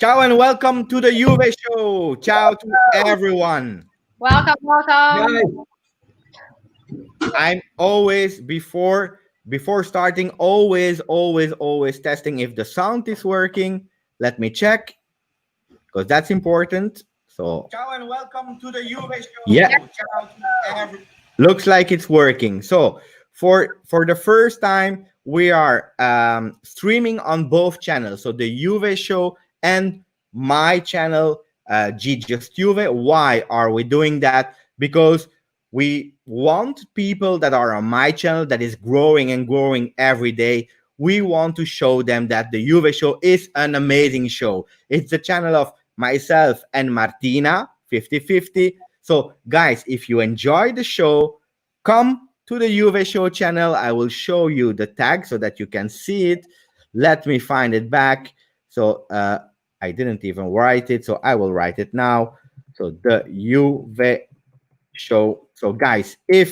Ciao and welcome to the YouVe Show. Ciao to everyone. Welcome, welcome. Guys, I'm always before starting, always testing if the sound is working. Let me check because that's important. So ciao and welcome to the YouVe Show. yeah, Ciao to everyone. Looks like it's working. So for the first time, we are streaming on both channels. So the Juve show and my channel, GJustjuve. Why are we doing that? Because we want people that are on my channel that is growing and growing every day. We want to show them that the Juve show is an amazing show. It's the channel of myself and Martina, 50-50. So guys, if you enjoy the show, come to the Juve Show channel. I will show you the tag so that you can see it. Let me find it back. So I didn't even write it, so I will write it now. So the Juve Show. So guys, if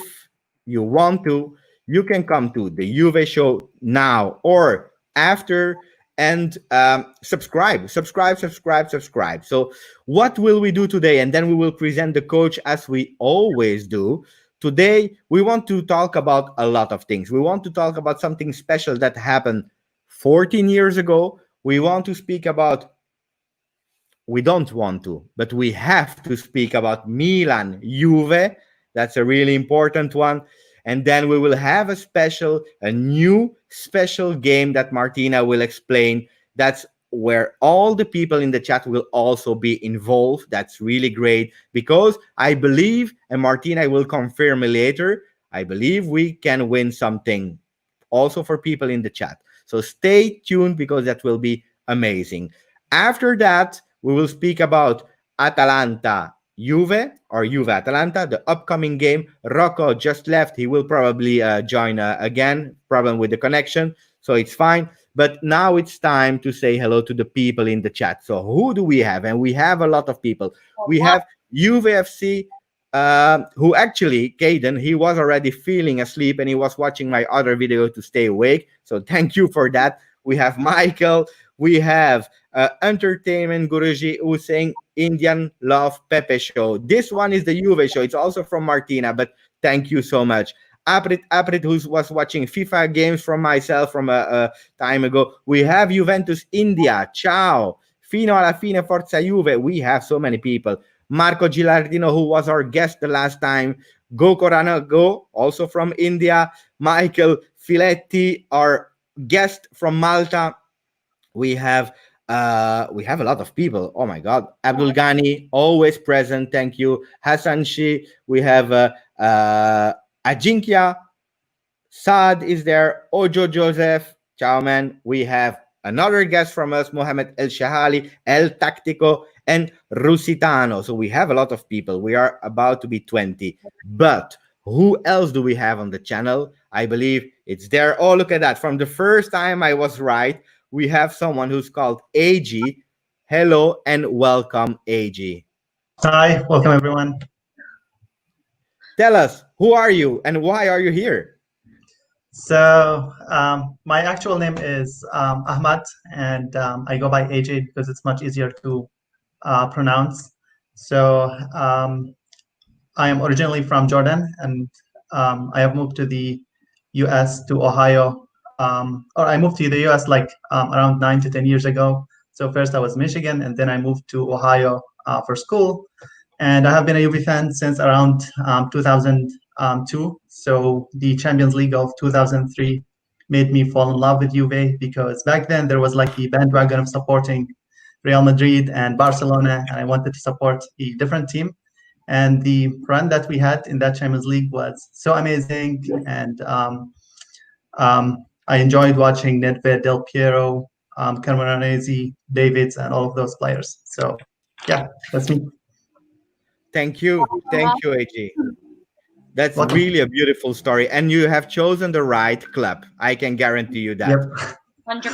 you want to, you can come to the Juve Show now or after and subscribe. So what will we do today? And then we will present the coach as we always do. Today, we want to talk about a lot of things. We want to talk about something special that happened 14 years ago. We want to speak about, we don't want to, but we have to speak about Milan Juve. That's a really important one. And then we will have a new special game that Martina will explain. That's where all the people in the chat will also be involved. That's really great because I believe, and Martina will confirm later, I believe we can win something also for people in the chat. So stay tuned because that will be amazing. After that, we will speak about Atalanta Juve or Juve Atalanta, the upcoming game. Rocco just left. He will probably join again. Problem with the connection, so it's fine. But now it's time to say hello to the people in the chat. So who do we have? And we have a lot of people. We have Juve FC, who actually, Caden, he was already feeling asleep and he was watching my other video to stay awake. So thank you for that. We have Michael. We have Entertainment Guruji who's saying Indian Love Pepe Show. This one is the Juve show. It's also from Martina, but thank you so much. Aprit, who was watching FIFA games from myself from a time ago. We have Juventus India. Ciao. Fino alla fine, Forza Juve. We have so many people. Marco Gilardino, who was our guest the last time. Go Corana Go, also from India. Michael Filetti, our guest from Malta. We have a lot of people. Oh my God. Abdul Ghani, always present. Thank you. Hassan Shi. We have Ajinkya. Saad is there. Ojo Joseph. Ciao, man. We have another guest from us, Mohamed El Shahali, El Tactico, and Rusitano. So we have a lot of people. We are about to be 20. But who else do we have on the channel? I believe it's there. Oh, look at that. From the first time I was right, we have someone who's called AJ. Hello and welcome, AJ. Hi, welcome everyone. Tell us, who are you and why are you here? So my actual name is Ahmad, and I go by AJ because it's much easier to pronounce. So I am originally from Jordan, and I have moved to the US, to Ohio, or I moved to the US like around 9 to 10 years ago. So first I was Michigan, and then I moved to Ohio for school. And I have been a Juve fan since around 2002. So the Champions League of 2003 made me fall in love with Juve, because back then there was like the bandwagon of supporting Real Madrid and Barcelona, and I wanted to support a different team. And the run that we had in that Champions League was so amazing. And I enjoyed watching Nedved, Del Piero, Camoranesi, Davids, and all of those players. So yeah, that's me. Thank you, AJ. That's Welcome. really a beautiful story, and you have chosen the right club. I can guarantee you that. Yep.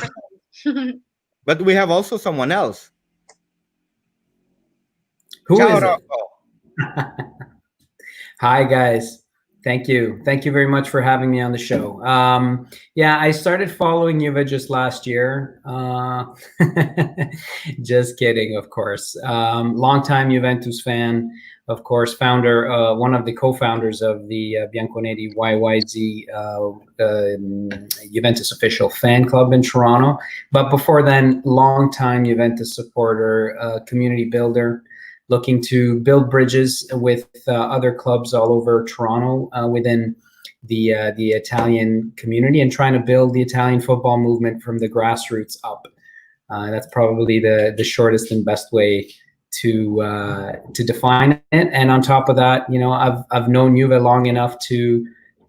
100%. But we have also someone else. who Ciao, is it? Rocco. Hi, guys. Thank you. Thank you very much for having me on the show. Yeah, I started following Juve just last year. Just kidding, of course. Longtime Juventus fan, of course, founder, one of the co-founders of the Bianconeri YYZ Juventus official fan club in Toronto. But before then, longtime Juventus supporter, community builder, looking to build bridges with other clubs all over Toronto within the Italian community, and trying to build the Italian football movement from the grassroots up. That's probably the shortest and best way to define it. And on top of that, you know, I've known Juve long enough to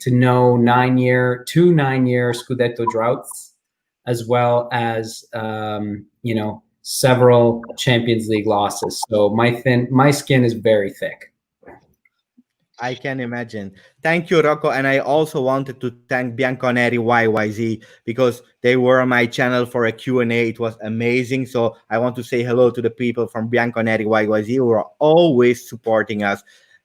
know 9-year Scudetto droughts, as well as you know, several Champions League losses. So my skin is very thick. I can imagine. Thank you, Rocco. And I also wanted to thank Bianconeri YYZ because they were on my channel for a Q&A. It was amazing. So I want to say hello to the people from Bianconeri YYZ who are always supporting us.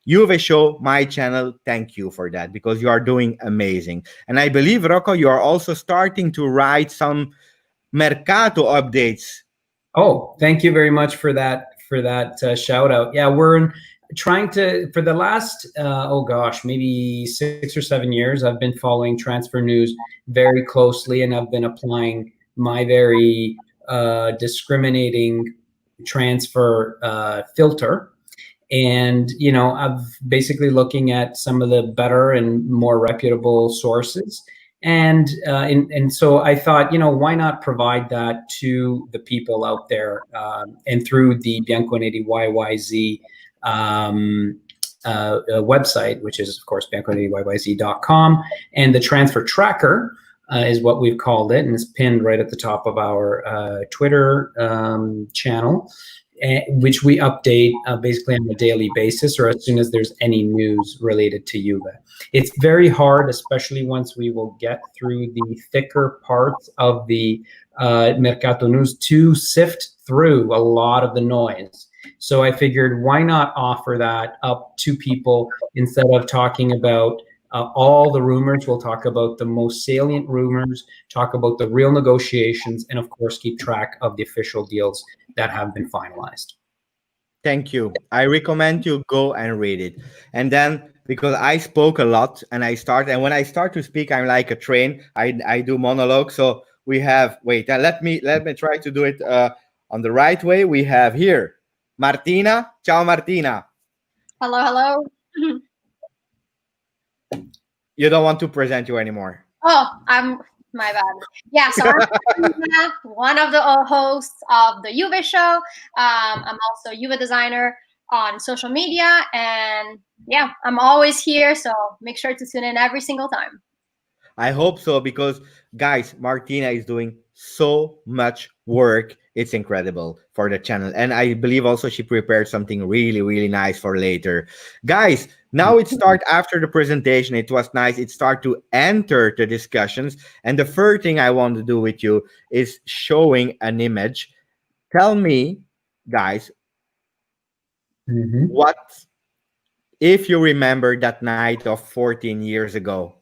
YouVe Show, my channel, thank you for that because you are doing amazing. And I believe, Rocco, you are also starting to write some Mercato updates. Oh, thank you very much for that shout out. Yeah, we're trying to, for the last oh gosh, maybe 6 or 7 years, I've been following transfer news very closely, and I've been applying my very discriminating transfer filter. And you know, I've basically looking at some of the better and more reputable sources. And so I thought, you know, why not provide that to the people out there, and through the Bianconeri YYZ website, which is of course bianconeriyyz.com, and the transfer tracker is what we've called it, and it's pinned right at the top of our Twitter channel, which we update basically on a daily basis, or as soon as there's any news related to Juve. It's very hard, especially once we will get through the thicker parts of the Mercato news, to sift through a lot of the noise. So I figured, why not offer that up to people instead of talking about all the rumors? We'll talk about the most salient rumors, talk about the real negotiations, and of course keep track of the official deals that have been finalized. Thank you. I recommend you go and read it. And then, because I spoke a lot and when I start to speak, I'm like a train. I do monologue. So we have, wait, let me try to do it on the right way. We have here Martina. Ciao, Martina. Hello, hello. You don't want to present you anymore. Oh, my bad. Yeah, so I'm Martina, one of the hosts of the YouVe Show. I'm also Juve designer on social media, and yeah, I'm always here, so make sure to tune in every single time. I hope so, because guys, Martina is doing so much work. It's incredible for the channel. And I believe also she prepared something really, really nice for later. Guys, now it starts after the presentation. It was nice. It started to enter the discussions. And the first thing I want to do with you is showing an image. Tell me, guys, what, if you remember that night of 14 years ago.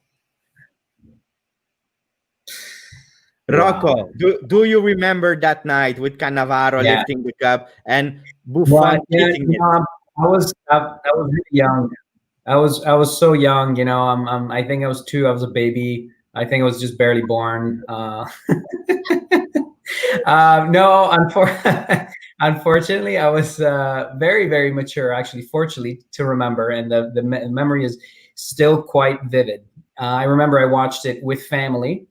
Rocco, wow. do you remember that night with Cannavaro lifting the cup and Buffon hitting it? I was really young. I was so young, you know. I think I was 2. I was a baby. I think I was just barely born. No, unfortunately, I was very, very mature, actually, fortunately, to remember, and the memory is still quite vivid. I remember I watched it with family,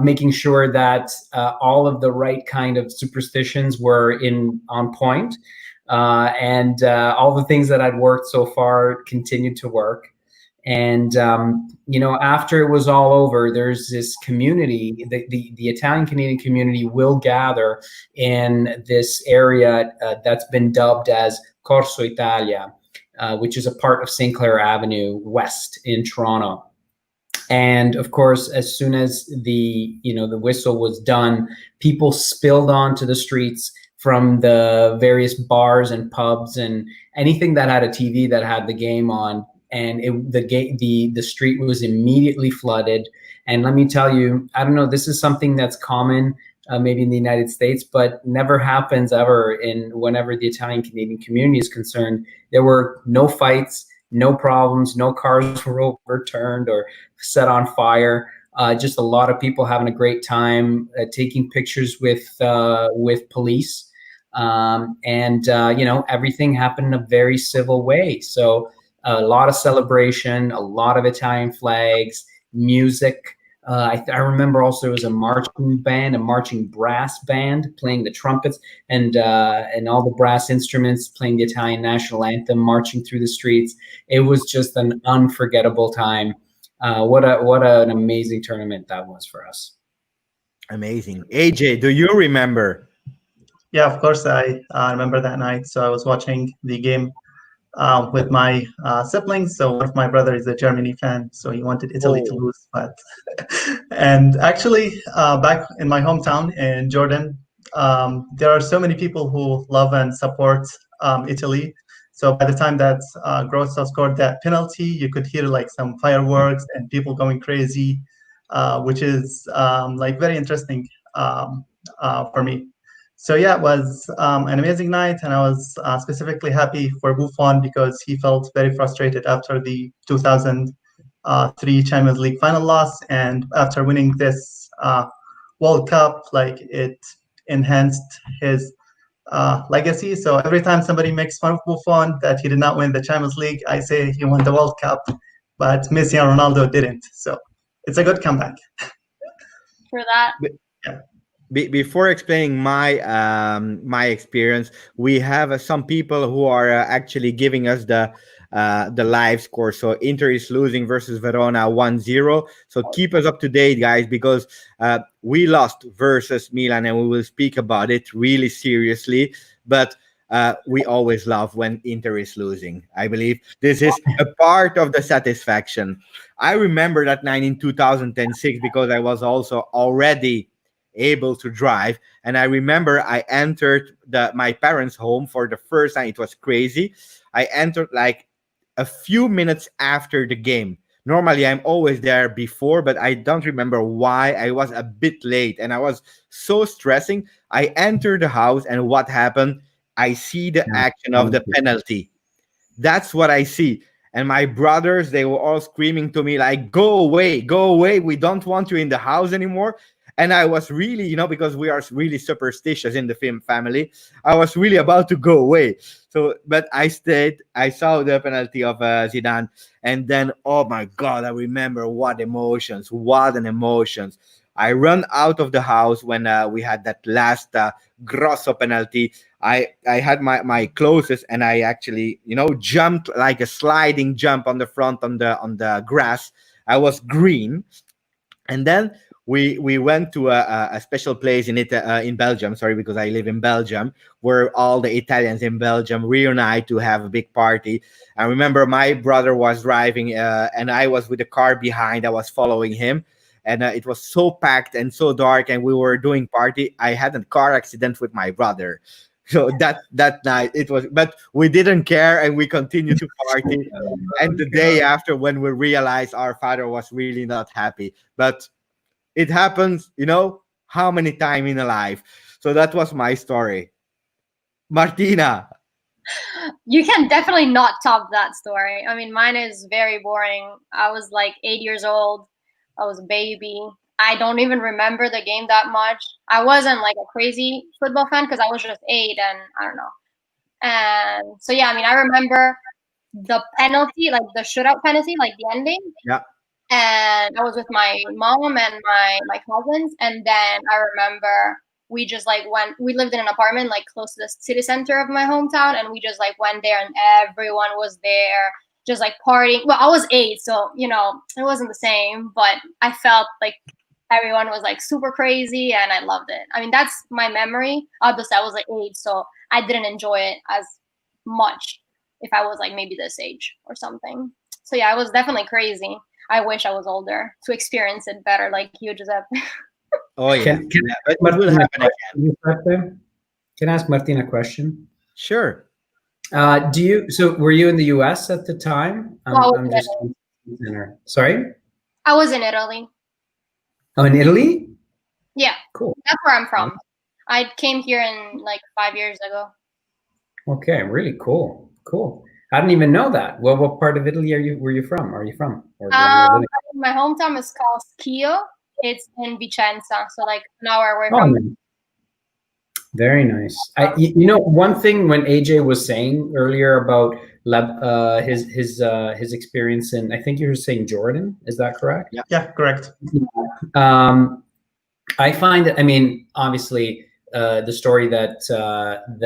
making sure that all of the right kind of superstitions were on point, and all the things that I'd worked so far continued to work. And you know, after it was all over, there's this community, the Italian Canadian community will gather in this area that's been dubbed as Corso Italia, which is a part of St. Clair Avenue West in Toronto. And of course, as soon as the whistle was done, people spilled onto the streets from the various bars and pubs, and anything that had a TV that had the game on and the street was immediately flooded. And let me tell you, I don't know, this is something that's common maybe in the United States, but never happens ever whenever the Italian Canadian community is concerned. There were no fights, no problems, no cars were overturned or set on fire. Just a lot of people having a great time, taking pictures with police, and everything happened in a very civil way. So a lot of celebration, a lot of Italian flags, music. I remember also there was a marching brass band playing the trumpets and all the brass instruments playing the Italian national anthem, marching through the streets. It was just an unforgettable time. What an amazing tournament that was for us. Amazing. AJ, do you remember? Yeah, of course I remember that night. So I was watching the game with my siblings. So one of my brothers is a Germany fan, so he wanted Italy to lose. But and actually, back in my hometown in Jordan, there are so many people who love and support Italy. So by the time that Grosso scored that penalty, you could hear like some fireworks and people going crazy, which is like very interesting for me. So yeah, it was an amazing night, and I was specifically happy for Buffon because he felt very frustrated after the 2003 Champions League final loss, and after winning this World Cup, like it enhanced his legacy. So every time somebody makes fun of Buffon that he did not win the Champions League, I say he won the World Cup, but Messi and Ronaldo didn't. So it's a good comeback. For that. Yeah. Before explaining my experience, we have some people who are actually giving us the live score. So Inter is losing versus Verona 1-0. So keep us up to date, guys, because we lost versus Milan, and we will speak about it really seriously. But we always love when Inter is losing. I believe this is a part of the satisfaction. I remember that night in 2006 because I was also already able to drive, and I remember I entered my parents' home for the first time. It was crazy. I entered like a few minutes after the game. Normally I'm always there before, but I don't remember why. I was a bit late and I was so stressing. I entered the house, and what happened? I see the action of the penalty. That's what I see. And my brothers, they were all screaming to me like, go away, we don't want you in the house anymore. And I was really, because we are really superstitious in the film family, I was really about to go away. So, but I stayed. I saw the penalty of Zidane. And then, oh my God, I remember what an emotions. I run out of the house when we had that last Grosso penalty. I had my closest, and I actually, jumped like a sliding jump on the front on the grass. I was green. And then we went to a special place in Belgium, sorry, because I live in Belgium, where all the Italians in Belgium reunite to have a big party. I remember my brother was driving, and I was with the car behind. I was following him, and it was so packed and so dark, and we were doing party. I had a car accident with my brother. So that night it was, but we didn't care, and we continued to party. And the day after, when we realized our father was really not happy, but it happens, how many times in a life. So that was my story. Martina. You can definitely not top that story. I mean, mine is very boring. I was like 8 years old. I was a baby. I don't even remember the game that much. I wasn't like a crazy football fan because I was just 8 and I don't know. And so, yeah, I mean, I remember the penalty, like the shootout penalty, like the ending. Yeah. And I was with my mom and my cousins. And then I remember we just like we lived in an apartment like close to the city center of my hometown. And we just like went there and everyone was there just like partying. Well, I was 8, so, it wasn't the same. But I felt like everyone was like super crazy and I loved it. I mean, that's my memory. Obviously, I was like 8, so I didn't enjoy it as much if I was like maybe this age or something. So yeah, it was definitely crazy. I wish I was older to experience it better, like you, Giuseppe. Oh yeah, but what will happen again? Can I ask Martina a question? Sure. So were you in the US at the time? No, I was I'm in just Italy. sorry. I was in Italy. Oh, in Italy? Yeah, Cool. that's where I'm from. I came here in like 5 years ago. Okay, really cool. Cool. I didn't even know that. Well, what part of Italy were you from? Are you from? Or where you living? My hometown is called Schio. It's in Vicenza, so like an hour away Oh, from. nice. Very nice. One thing when AJ was saying earlier about his experience in, I think you were saying Jordan. Is that correct? Yeah, correct. I find that, I mean, obviously, the story that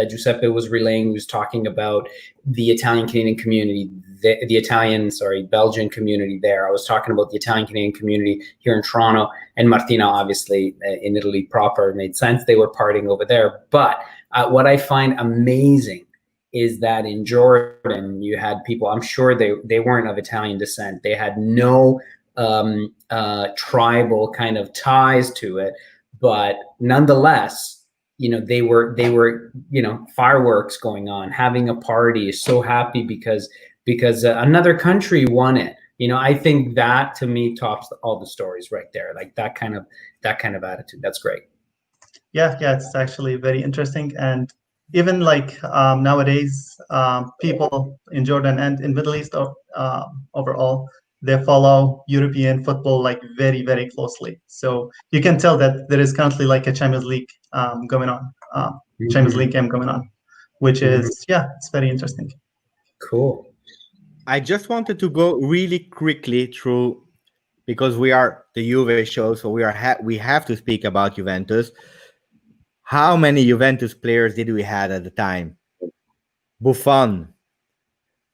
Giuseppe was relaying was talking about the Italian Canadian community, the Italian, Belgian community there. I was talking about the Italian Canadian community here in Toronto, and Martina, obviously, in Italy proper, made sense. They were partying over there. But what I find amazing is that in Jordan, you had people, I'm sure they weren't of Italian descent. They had no tribal kind of ties to it, but nonetheless, they were fireworks going on, having a party, so happy because another country won it. I think that to me tops all the stories right there. Like that kind of attitude. That's great. Yeah, it's actually very interesting. And even like nowadays, people in Jordan and in Middle East overall, they follow European football like very, very closely. So you can tell that there is currently like a Champions League going on, Champions League game going on, which is, it's very interesting. Cool. I just wanted to go really quickly through, because we are the Juve show, so we have to speak about Juventus. How many Juventus players did we had at the time? Buffon,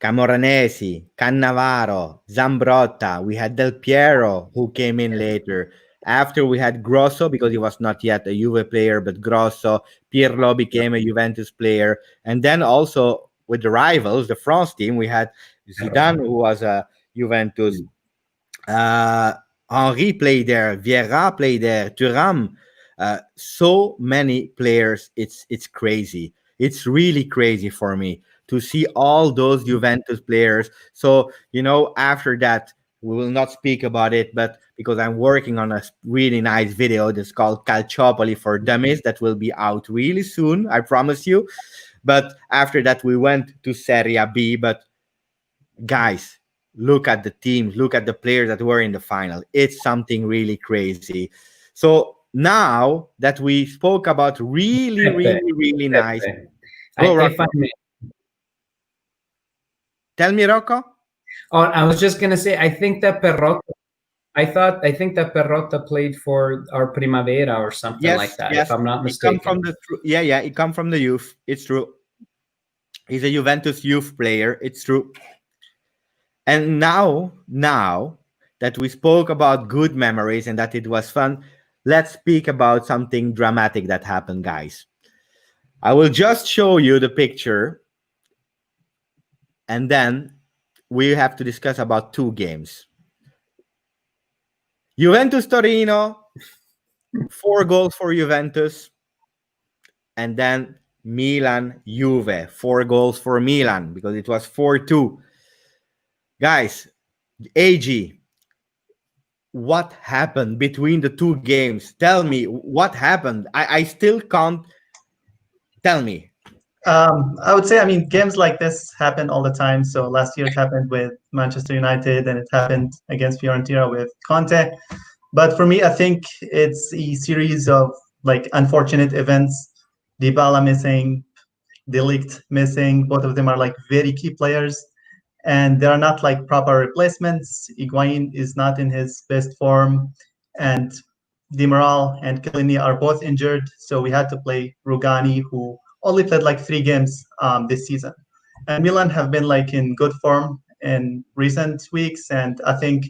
Camoranesi, Cannavaro, Zambrotta. We had Del Piero, who came in later. After we had Grosso, because he was not yet a Juve player, but Grosso. Pirlo became a Juventus player. And then also with the rivals, the France team, we had Zidane, who was a Juventus. Henri played there. Vieira played there. Thuram. So many players. It's crazy. It's really crazy for me to see all those Juventus players. So, after that, we will not speak about it, but because I'm working on a really nice video that's called Calciopoli for Dummies that will be out really soon, I promise you. But after that, we went to Serie B. But guys, look at the teams, look at the players that were in the final. It's something really crazy. So now that we spoke about really nice. Go, Rocco. Tell me, Rocco. Oh, I was just gonna say, I think that Perrotta played for our Primavera or something like that, if I'm not mistaken. He come from the youth. It's true. He's a Juventus youth player. It's true. And now that we spoke about good memories and that it was fun, let's speak about something dramatic that happened, guys. I will just show you the picture, and then we have to discuss about two games. Juventus Torino, 4 goals for Juventus, and then Milan Juve, 4 goals for Milan, because it was 4-2. Guys, AG, what happened between the two games? Tell me what happened. I still can't. Tell me. I would say, games like this happen all the time. So last year it happened with Manchester United, and it happened against Fiorentina with Conte. But for me, I think it's a series of like unfortunate events. Dybala missing, De Ligt missing. Both of them are like very key players, and they are not like proper replacements. Higuain is not in his best form, and Demiral and Chiellini are both injured. So we had to play Rugani, who only played like 3 games this season. And Milan have been like in good form in recent weeks, and I think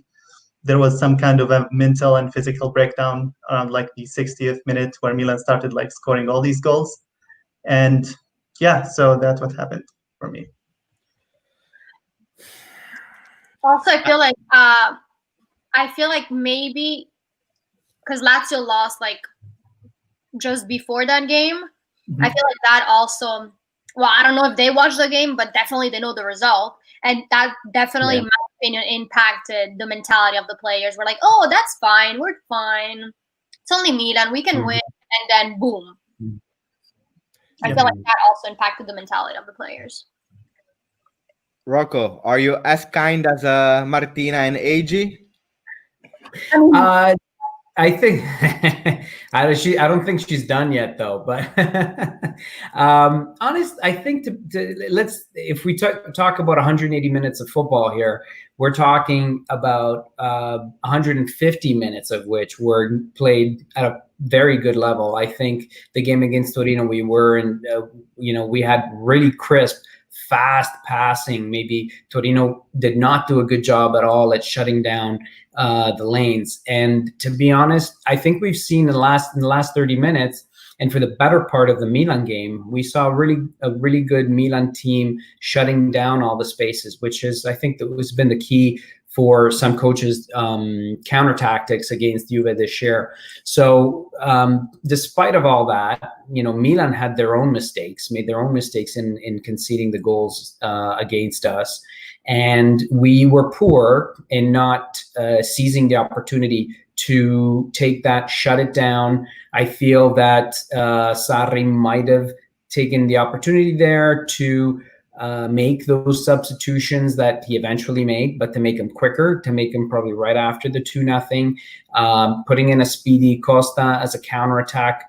there was some kind of a mental and physical breakdown around like the 60th minute where Milan started like scoring all these goals. And so that's what happened for me. Also, I feel like maybe because Lazio lost like just before that game, I feel like that also well, I don't know if they watched the game, but definitely they know the result. And that definitely, in my opinion, impacted the mentality of the players. We're like, oh, that's fine. We're fine. It's only Milan. We can win. And then boom. I feel like that also impacted the mentality of the players. Rocco, are you as kind as Martina and AJ? I think I don't think she's done yet though. But I think if we talk about 180 minutes of football here, we're talking about 150 minutes of which were played at a very good level. I think the game against Torino, we were in, we had really crisp, fast passing. Maybe Torino did not do a good job at all at shutting down the lanes. And to be honest, I think we've seen in the last 30 minutes, and for the better part of the Milan game, we saw a really good Milan team shutting down all the spaces, which is, I think, that has been the key for some coaches' counter tactics against Juve this year. So despite of all that, Milan had made their own mistakes in conceding the goals against us. And we were poor in not seizing the opportunity to take that, shut it down. I feel that Sarri might have taken the opportunity there to make those substitutions that he eventually made, but to make them quicker, to make them probably right after the 2-0, putting in a speedy Costa as a counterattack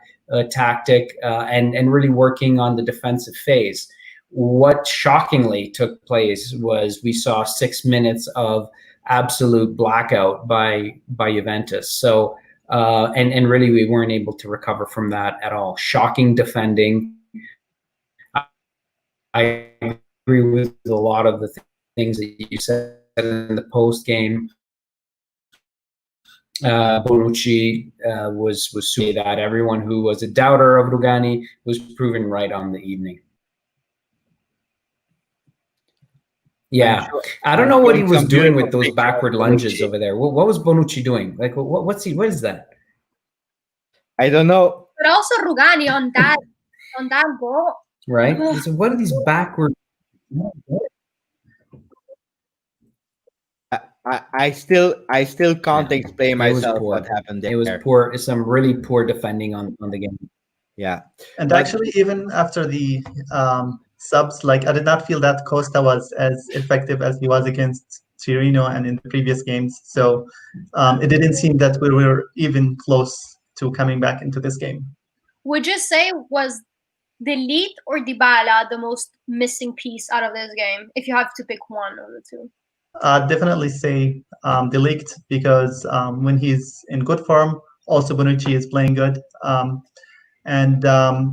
tactic, and really working on the defensive phase. What shockingly took place was we saw 6 minutes of absolute blackout by Juventus. So and really we weren't able to recover from that at all. Shocking defending. I agree with a lot of the things that you said in the post game. Bonucci was saying that everyone who was a doubter of Rugani was proven right on the evening. Yeah, I don't know what he was doing with those backward lunges over there. What was Bonucci doing? Like, what is that? I don't know. But also Rugani on that goal. Right? So what are these backward? I still can't explain myself what happened there. It was poor. Some really poor defending on the game. Yeah, and actually, even after the subs, I did not feel that Costa was as effective as he was against Torino and in the previous games. So it didn't seem that we were even close to coming back into this game. Would you say was De Ligt or Dybala the most missing piece out of this game, if you have to pick one of the two? Definitely say De Ligt, because when he's in good form, also Bonucci is playing good. And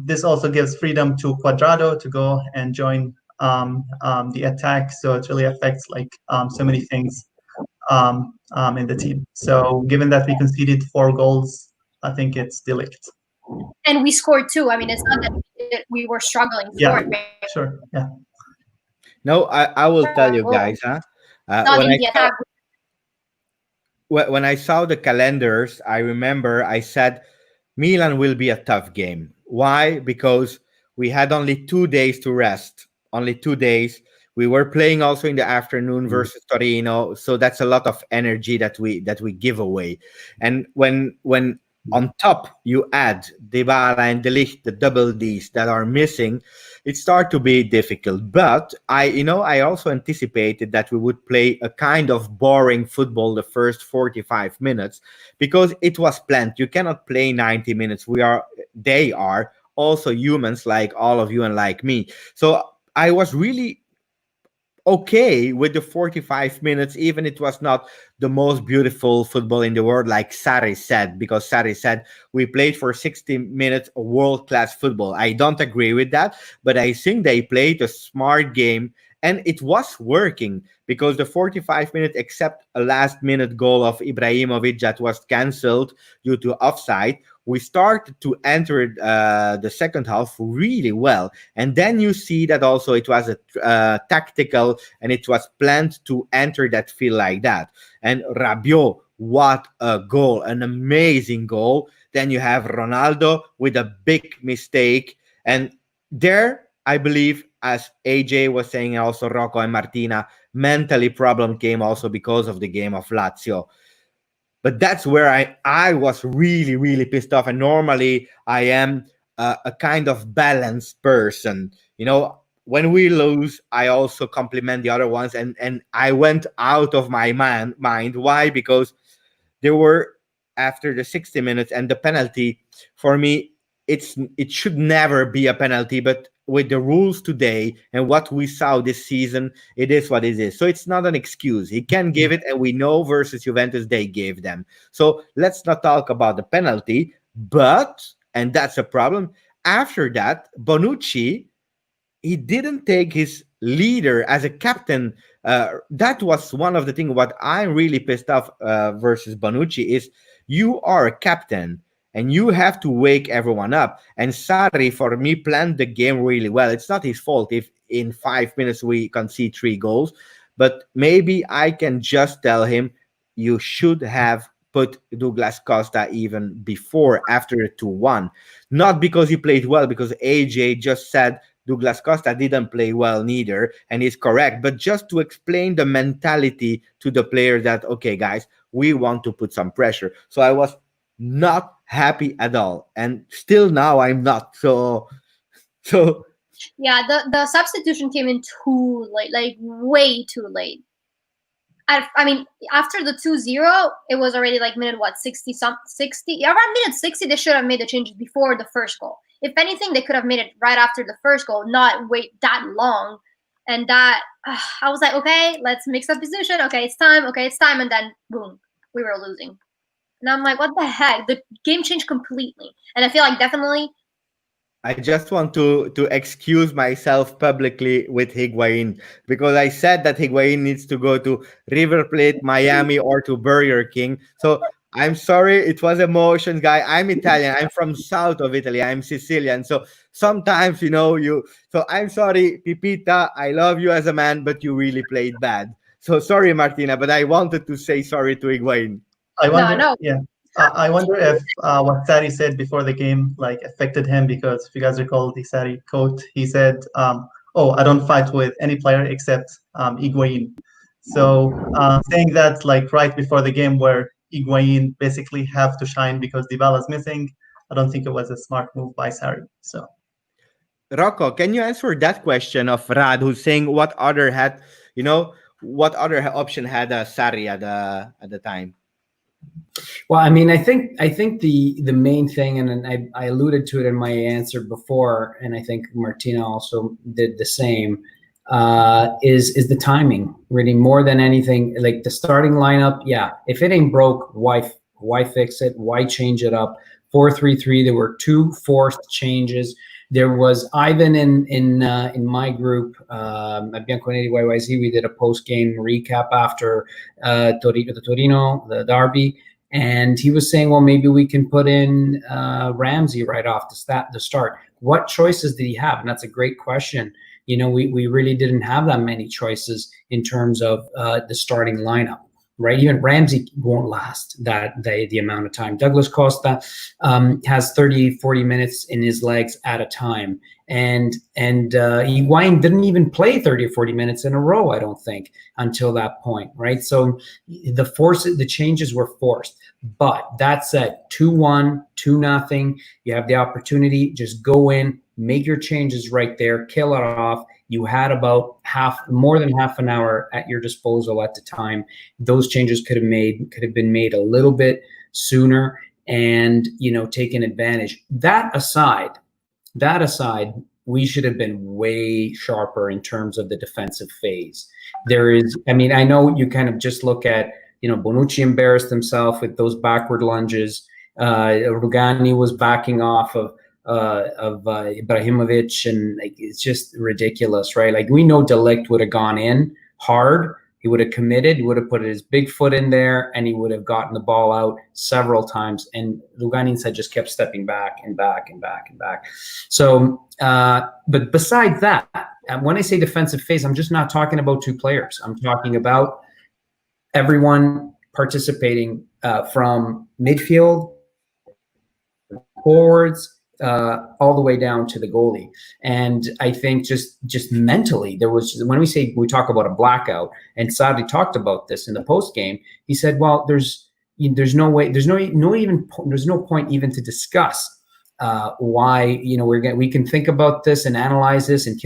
this also gives freedom to Cuadrado to go and join the attack. So it really affects so many things in the team. So given that we conceded 4 goals, I think it's De Ligt. And we scored 2. I mean, it's not that we were struggling for it. Sure. Yeah. No, I will tell you guys, when I saw the calendars, I remember I said Milan will be a tough game. Why? Because we had only 2 days to rest. Only 2 days. We were playing also in the afternoon versus Torino, so that's a lot of energy that we give away. And when on top you add Dybala and De Ligt, the double Ds that are missing, it started to be difficult. But I also anticipated that we would play a kind of boring football the first 45 minutes, because it was planned. You cannot play 90 minutes. They are also humans like all of you and like me. So I was really okay with the 45 minutes, even it was not the most beautiful football in the world, like Sarri said, because Sarri said we played for 60 minutes world-class football. I don't agree with that, but I think they played a smart game, and it was working, because the 45 minutes, except a last-minute goal of Ibrahimovic that was cancelled due to offside, we started to enter the second half really well. And then you see that also it was a tactical, and it was planned to enter that field like that. And Rabiot, what a goal, an amazing goal. Then you have Ronaldo with a big mistake. And there I believe, as AJ was saying, and also Rocco and Martina, mentally problem came also because of the game of Lazio. But that's where I was really, really pissed off. And normally I am a kind of balanced person. You know, when we lose, I also compliment the other ones. And I went out of my mind. Why? Because there were, after the 60 minutes and the penalty, for me, it should never be a penalty, but with the rules today and what we saw this season, it is what it is. So it's not an excuse. He can give it, and we know versus Juventus they gave them. So let's not talk about the penalty, but, and that's a problem, after that, Bonucci, he didn't take his leader as a captain. That was one of the things what I'm really pissed off versus Bonucci is, you are a captain and you have to wake everyone up. And Sarri, for me, planned the game really well. It's not his fault if in 5 minutes we concede 3 goals, but maybe I can just tell him, you should have put Douglas Costa even before, after the 2-1. Not because he played well, because AJ just said Douglas Costa didn't play well neither, and he's correct, but just to explain the mentality to the player that, okay, guys, we want to put some pressure. So I was not happy at all, and still now I'm not. So Yeah, the substitution came in too late, like way too late. I mean, after the 2-0, it was already like minute what, 60 some 60. Yeah, around minute 60, they should have made the changes before the first goal. If anything, they could have made it right after the first goal, not wait that long. And that I was like, okay, let's make substitution. Okay, it's time. Okay, it's time. And then boom, we were losing. And I'm like, what the heck? The game changed completely. And I feel like definitely. I just want to excuse myself publicly with Higuain, because I said that Higuain needs to go to River Plate, Miami, or to Burger King. So I'm sorry, it was emotions, guy. I'm Italian. I'm from south of Italy. I'm Sicilian. So sometimes, so I'm sorry, Pipita. I love you as a man, but you really played bad. So sorry, Martina, but I wanted to say sorry to Higuain. I wonder, No. yeah. I wonder if what Sarri said before the game affected him, because if you guys recall the Sarri quote, he said, "Oh, I don't fight with any player except Higuain." So saying that right before the game, where Higuain basically have to shine because Dybala's missing, I don't think it was a smart move by Sarri. So, Rocco, can you answer that question of Rad, who's saying what other option had Sarri at the time? Well, I mean, I think the main thing, and I alluded to it in my answer before, and I think Martina also did the same, is the timing, really, more than anything. Like the starting lineup, yeah, if it ain't broke, why fix it? Why change it up? 4-3-3. There were 2 forced changes. There was Ivan in my group at Bianconeri YYZ. We did a post game recap after Torino, the derby. And he was saying, well, maybe we can put in Ramsey right off the start. What choices did he have? And that's a great question. We really didn't have that many choices in terms of the starting lineup, right? Even Ramsey won't last the amount of time. Douglas Costa has 30, 40 minutes in his legs at a time. And Higuain didn't even play 30 or 40 minutes in a row, I don't think, until that point, right? So the changes were forced. But that said, 2-1, 2-0, you have the opportunity, just go in, make your changes right there, kill it off. You had about more than half an hour at your disposal at the time. Those changes could have been made a little bit sooner and, taken advantage. That aside, we should have been way sharper in terms of the defensive phase. I know you kind of just look at, Bonucci embarrassed himself with those backward lunges. Rugani was backing off of Ibrahimovic, and it's just ridiculous, right? We know De Ligt would have gone in hard. He would have committed, he would have put his big foot in there, and he would have gotten the ball out several times. And Rugani instead just kept stepping back and back and back and back. So, but besides that, when I say defensive phase, I'm just not talking about 2 players. I'm talking about everyone participating from midfield, forwards, all the way down to the goalie. And I think just mentally, there was, when we talk about a blackout, and Sarri talked about this in the post game. He said, "Well, there's no way, there's no point even to discuss why we can think about this and analyze this and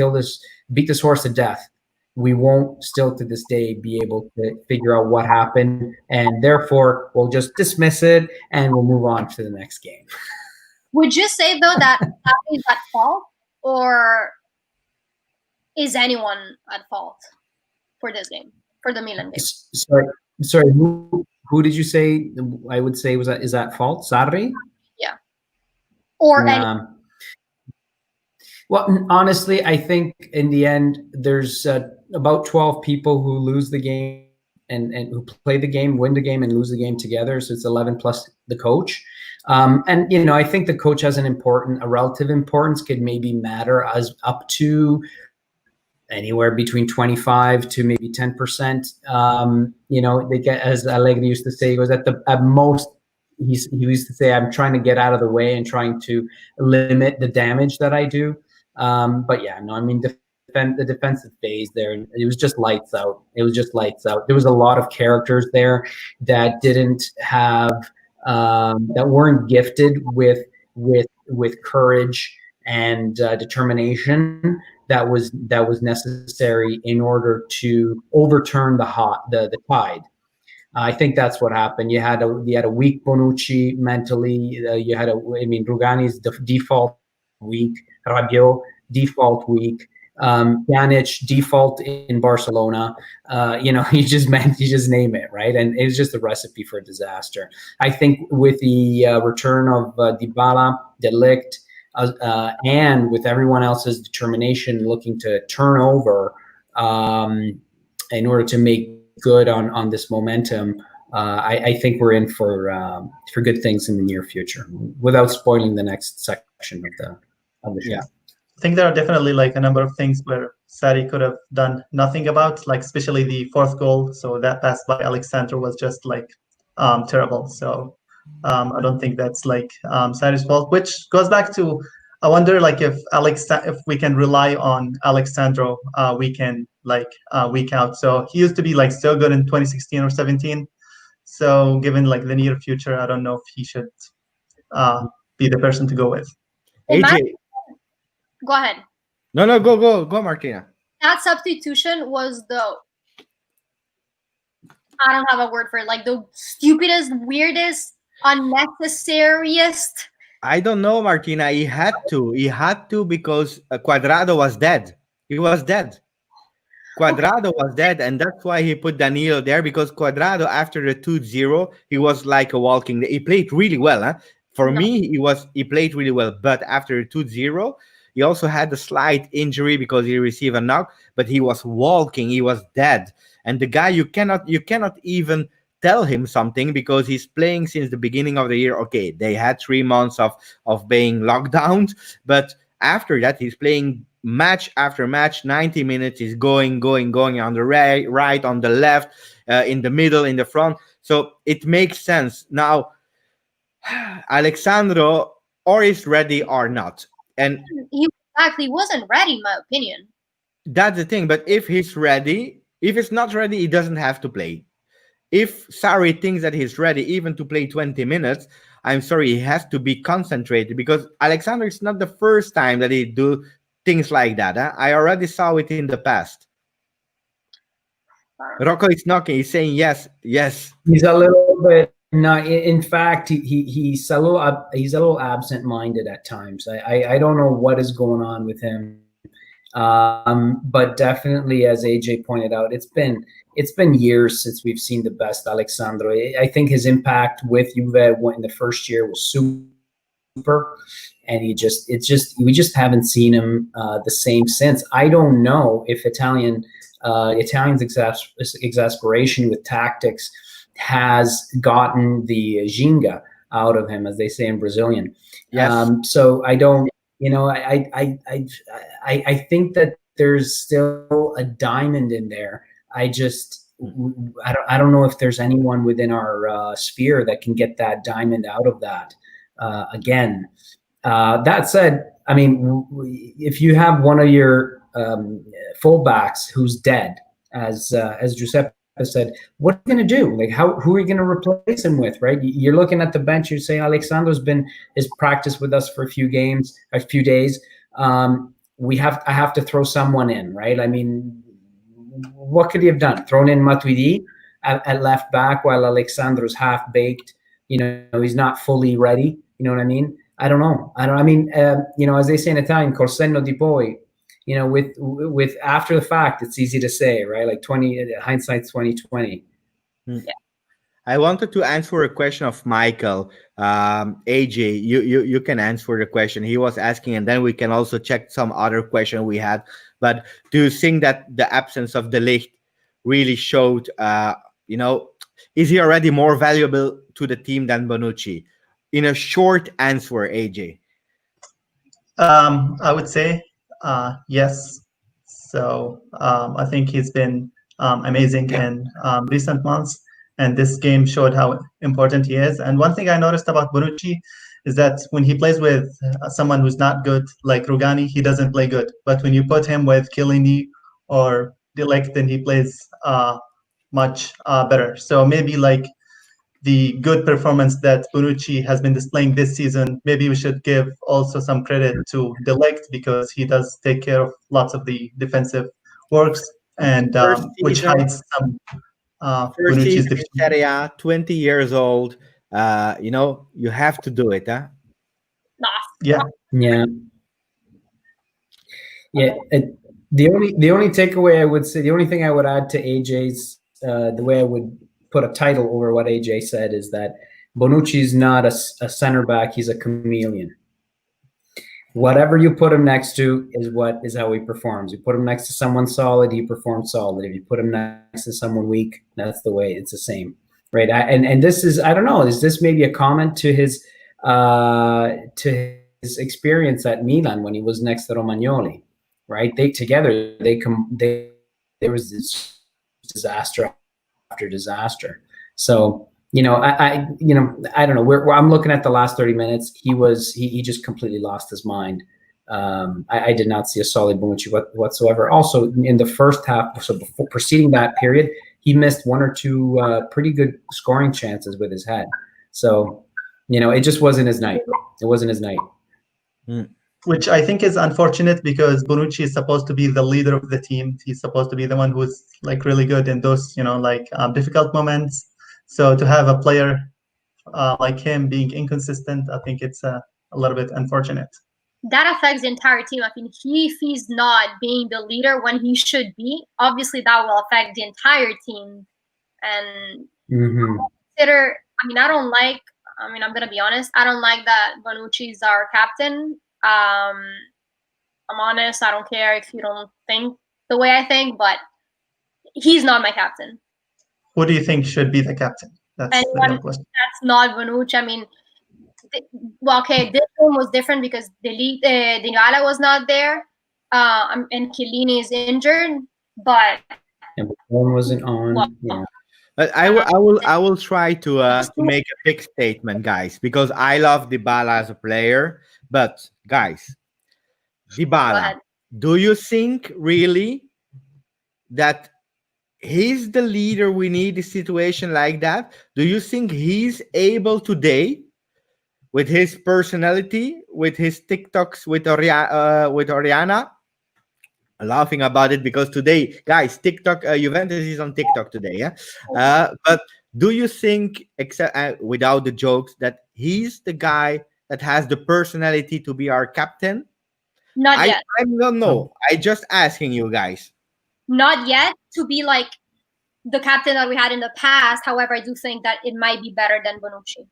beat this horse to death. We won't still to this day be able to figure out what happened, and therefore we'll just dismiss it and we'll move on to the next game." Would you say though that is at fault, or is anyone at fault for this game, for the Milan game? Sorry. Who did you say? I would say is that fault? Sarri? Yeah. Or any. Well, honestly, I think in the end, there's about 12 people who lose the game and who play the game, win the game, and lose the game together. So it's 11 plus the coach. And I think the coach has a relative importance, could maybe matter as up to anywhere between 25 to maybe 10%. They get, as Allegri used to say, he was at most. He used to say, "I'm trying to get out of the way and trying to limit the damage that I do." But yeah, no, I mean, the defensive phase there, it was just lights out. There was a lot of characters there that didn't have. That weren't gifted with courage and determination that was necessary in order to overturn the tide. I think that's what happened. You had a weak Bonucci mentally. Rugani's default weak, Rabiot default weak. Pjanic default in Barcelona, you just name it, right? And it was just a recipe for disaster. I think with the return of Dybala, De Ligt, and with everyone else's determination looking to turn over in order to make good on this momentum, I think we're in for good things in the near future, without spoiling the next section of the show. Yeah. I think there are definitely like a number of things where Sarri could have done nothing about, like especially the fourth goal. So that pass by Alexandro was just like terrible. So I don't think that's like Sarri's fault, which goes back to, I wonder like if we can rely on Alexandro week in, like week out. So he used to be like so good in 2016 or 17. So given like the near future, I don't know if he should be the person to go with. AJ. Go ahead. No, go, Martina. That substitution was I don't have a word for it, like the stupidest, weirdest, unnecessariest. I don't know, Martina. He had to because Cuadrado was dead. He was dead. Cuadrado was dead, and that's why he put Danilo there, because Cuadrado, after the 2-0, he was like a walking. He played really well. Huh? For me, he played really well. But after 2-0, he also had a slight injury because he received a knock, but he was walking. He was dead. And the guy, you cannot even tell him something because he's playing since the beginning of the year. Okay, they had 3 months of being locked down, but after that, he's playing match after match, 90 minutes. He's going on the right, on the left, in the middle, in the front. So it makes sense. Now, Alexandro or is ready or not. And he actually wasn't ready, in my opinion. That's the thing. But if he's ready, if it's not ready, he doesn't have to play. If Sarri thinks that he's ready even to play 20 minutes, I'm sorry, he has to be concentrated, because Alexander is not the first time that he do things like that. Huh? I already saw it in the past. Rocco is knocking. He's saying yes. He's a little bit. No, in fact, he's a little absent-minded at times. I don't know what is going on with him, but definitely, as AJ pointed out, it's been years since we've seen the best Alexandro. I think his impact with Juve in the first year was super, and we just haven't seen him the same since. I don't know if Italians' exasperation with tactics has gotten the ginga out of him, as they say in Brazilian. Yes. So I don't, I think that there's still a diamond in there. I don't know if there's anyone within our sphere that can get that diamond out of that again. That said, I mean, if you have one of your fullbacks who's dead, as Giuseppe said, what are you going to do? Like, who are you going to replace him with, right? You're looking at the bench. You're saying Alexandro's is practiced with us for a few days. I have to throw someone in, right? I mean, what could he have done? Thrown in Matuidi at left back while Alexandro's half baked. You know, he's not fully ready. You know what I mean? I don't know. I mean, you know, as they say in Italian, col senno di poi. You know, with after the fact, it's easy to say, right? Like hindsight's 2020. Yeah. I wanted to answer a question of Michael. AJ, you can answer the question he was asking, and then we can also check some other question we had. But do you think that the absence of De Ligt really showed, you know, is he already more valuable to the team than Bonucci? In a short answer, AJ. I would say yes. So I think he's been amazing in recent months, and this game showed how important he is. And one thing I noticed about Bonucci is that when he plays with someone who's not good, like Rugani, he doesn't play good. But when you put him with Chiellini or De Ligt, then he plays much better. So maybe like the good performance that Bonucci has been displaying this season, maybe we should give also some credit to De Ligt because he does take care of lots of the defensive works, and which hides some Bonucci's deficiency. Serie A, 20 years old. You know, you have to do it, huh? Yeah. The only takeaway I would say, the only thing I would add to AJ's, the way I would put a title over what AJ said, is that Bonucci is not a center back; he's a chameleon. Whatever you put him next to is how he performs. You put him next to someone solid, he performs solid. If you put him next to someone weak, that's the way. It's the same, right? And this is, I don't know, is this maybe a comment to his experience at Milan when he was next to Romagnoli, right? There was this disaster after disaster. So, you know, I don't know. I'm looking at the last 30 minutes. He just completely lost his mind. I did not see a solid Bonucci whatsoever. Also, in the first half, so before preceding that period, he missed one or two pretty good scoring chances with his head. So, you know, it just wasn't his night. It wasn't his night. Which I think is unfortunate because Bonucci is supposed to be the leader of the team. He's supposed to be the one who's like really good in those, you know, like difficult moments. So to have a player like him being inconsistent, I think it's a little bit unfortunate. That affects the entire team. I mean, if he's not being the leader when he should be, obviously that will affect the entire team. And consider, I mean, I'm going to be honest, I don't like that Bonucci is our captain. I'm honest, I don't care if you don't think the way I think, but he's not my captain. Who do you think should be the captain? That's the real question. That's not Bonucci. I mean, well, okay, this one was different because Dybala was not there, and Chiellini is injured, but and one wasn't on. Well, yeah. But I will try to make a big statement, guys, because I love Dybala as a player. But guys, Dybala, do you think really that he's the leader we need in a situation like that? Do you think he's able today, with his personality, with his TikToks, with Oriana? Laughing about it because today, guys, TikTok, Juventus is on TikTok today, yeah. But do you think, except without the jokes, that he's the guy that has the personality to be our captain? Not yet. I don't know. I just asking you guys. Not yet to be like the captain that we had in the past. However, I do think that it might be better than Bonucci.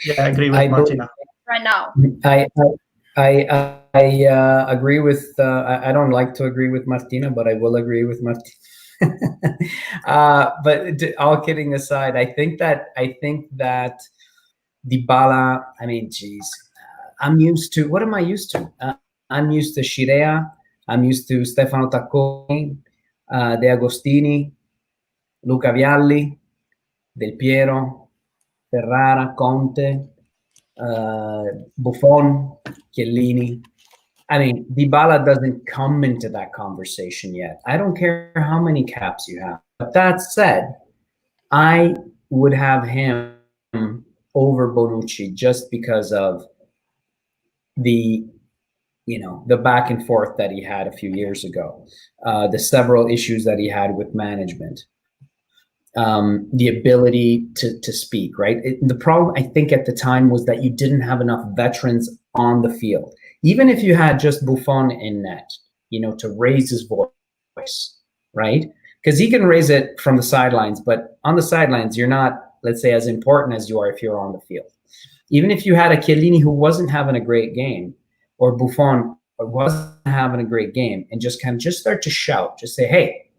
Yeah, I agree with Martina. Right now. I agree with. I don't like to agree with Martina, but I will agree with Martina. But all kidding aside, I think that Dybala. I mean, geez, I'm used to. What am I used to? I'm used to Scirea. I'm used to Stefano Tacconi, De Agostini, Luca Vialli, Del Piero, Ferrara, Conte. Buffon, Chiellini. I mean, Dybala doesn't come into that conversation yet. I don't care how many caps you have. But that said, I would have him over Bonucci just because of the the back and forth that he had a few years ago, the several issues that he had with management, the ability to speak, right? The problem, I think, at the time was that you didn't have enough veterans on the field. Even if you had just Buffon in net, to raise his voice, right? Because he can raise it from the sidelines, but on the sidelines, you're not, let's say, as important as you are if you're on the field. Even if you had a Chiellini who wasn't having a great game, or Buffon wasn't having a great game, and just start to shout, just say, hey,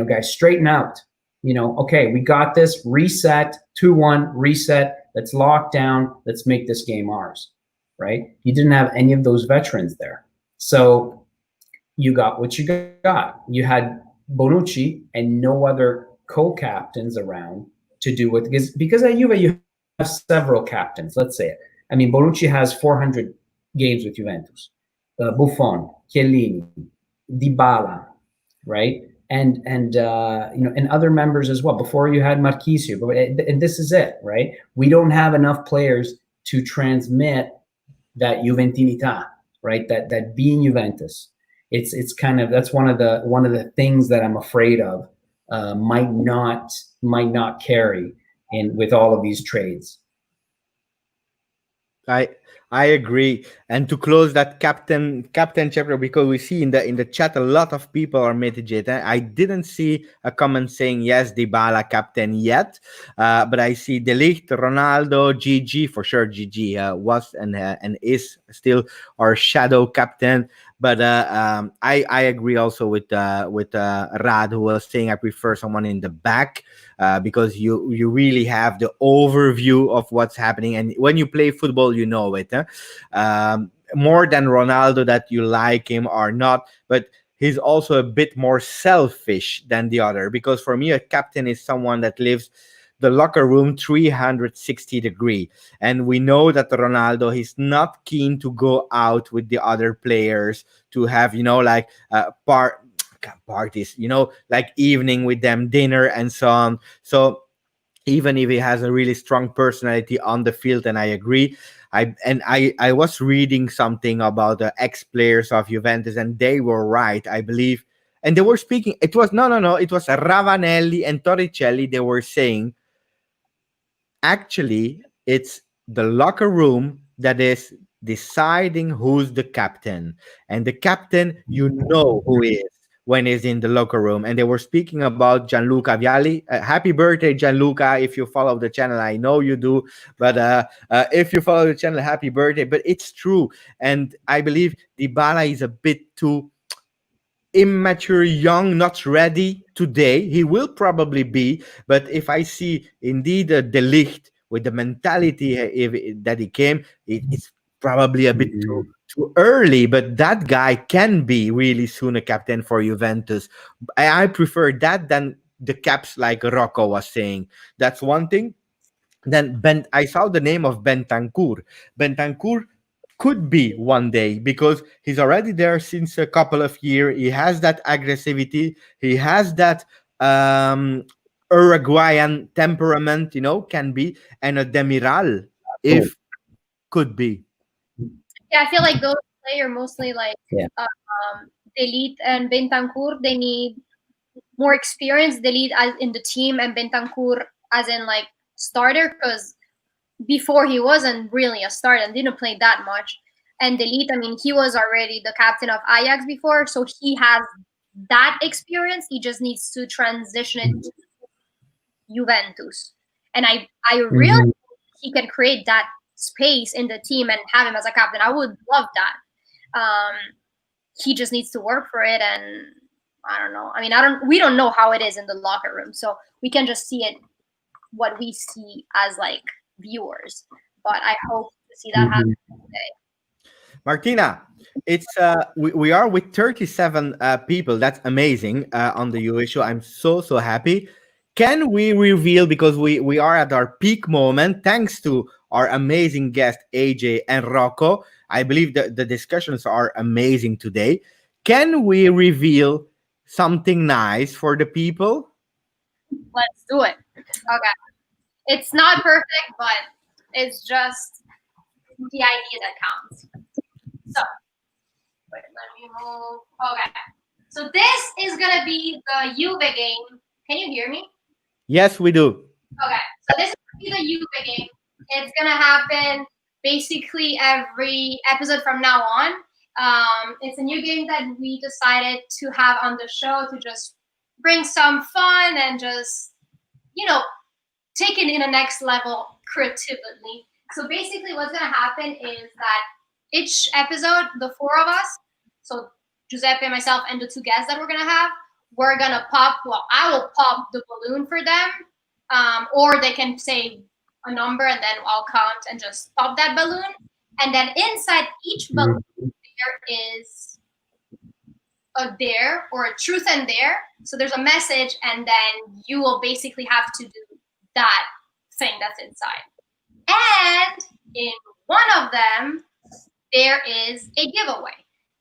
guys, straighten out. Okay, we got this, reset, 2-1, reset, let's lock down, let's make this game ours, right? You didn't have any of those veterans there. So you got what you got. You had Bonucci and no other co-captains around to do with, because at Juve you have several captains, let's say it. I mean, Bonucci has 400 games with Juventus. Buffon, Chiellini, Dybala, right? And other members as well. Before you had Marchisio, and this is it, right? We don't have enough players to transmit that Juventinità, right? That being Juventus. It's kind of, that's one of the things that I'm afraid of might not carry in with all of these trades. I agree. And to close that captain chapter, because we see in the chat a lot of people are mitigate. I didn't see a comment saying yes, Dybala captain yet, but I see De Ligt, Ronaldo, GG for sure. GG was and is still our shadow captain. But I agree also with Rad, who was saying I prefer someone in the back because you really have the overview of what's happening, and when you play football, you know it. More than Ronaldo, that you like him or not, but he's also a bit more selfish than the other. Because for me, a captain is someone that lives the locker room 360 degree, and we know that Ronaldo, he's not keen to go out with the other players to have like parties, like evening with them, dinner and so on. So even if he has a really strong personality on the field, and I agree, I was reading something about the ex-players of Juventus, and they were right, I believe, and they were speaking, it was it was Ravanelli and Torricelli. They were saying, actually, it's the locker room that is deciding who's the captain. And the captain, who he is when he's in the locker room. And they were speaking about Gianluca Vialli. Happy birthday, Gianluca. If you follow the channel, I know you do. But if you follow the channel, happy birthday. But it's true. And I believe Dybala is a bit too immature, young, not ready today. He will probably be, but if I see indeed De Ligt with the mentality that he came, it's probably a bit too early. But that guy can be really soon a captain for Juventus. I prefer that than the caps, like Rocco was saying. That's one thing. Then I saw the name of Bentancur. Bentancur could be one day, because he's already there since a couple of years. He has that aggressivity. He has that Uruguayan temperament, can be, and a Demiral, if could be. Yeah, I feel like those players mostly like Delete and Bentancur, they need more experience. Delete as in the team, and Bentancur as in like starter, because before he wasn't really a starter and didn't play that much. And Delete, I mean, he was already the captain of Ajax before, so he has that experience. He just needs to transition it to Juventus. And I really think he can create that space in the team and have him as a captain. I would love that. He just needs to work for it, and I don't know. I mean, we don't know how it is in the locker room, so we can just see it what we see as like viewers. But I hope to see that happen today. Martina, it's we are with 37 people. That's amazing on the YouVe Show. I'm so happy. can we reveal, because we are at our peak moment, thanks to our amazing guest AJ and Rocco. I believe that the discussions are amazing today. Can we reveal something nice for the people? Let's do it. Okay. It's not perfect, but it's just the idea that counts. So, wait, let me move. Okay. So this is gonna be the Juve game. Can you hear me? Yes, we do. Okay. So this is gonna be the Juve game. It's gonna happen basically every episode from now on. It's a new game that we decided to have on the show to just bring some fun and just, take it in a next level creatively. So basically what's going to happen is that each episode, the four of us, so Giuseppe, myself, and the two guests that we're going to have, we're going to I will pop the balloon for them, or they can say a number and then I'll count and just pop that balloon. And then inside each balloon, there is a dare or a truth and dare. So there's a message, and then you will basically have to do that thing that's inside. And in one of them, there is a giveaway.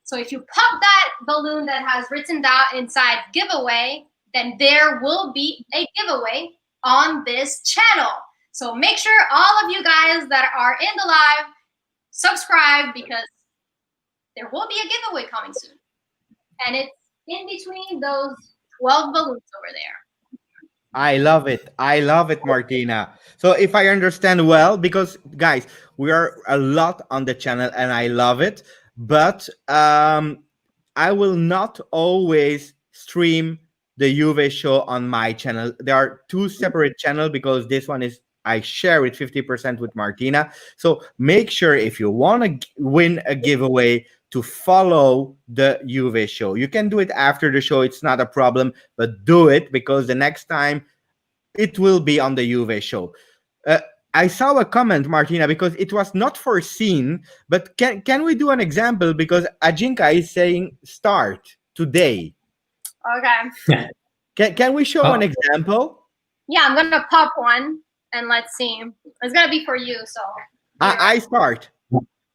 So if you pop that balloon that has written down inside giveaway, then there will be a giveaway on this channel. So make sure all of you guys that are in the live subscribe, because there will be a giveaway coming soon. And it's in between those 12 balloons over there. I love it. I love it, Martina. So if I understand well, because guys, we are a lot on the channel and I love it, but I will not always stream the YouVe Show on my channel. There are two separate channels, because this one is, I share it 50% with Martina. So make sure, if you want to win a giveaway, to follow the YouVe Show. You can do it after the show, it's not a problem, but do it, because the next time it will be on the YouVe Show. I saw a comment, Martina, because it was not foreseen, but can we do an example? Because Ajinka is saying start today. Okay. Can we show an example? Yeah, I'm going to pop one, and let's see. It's going to be for you, so. I start.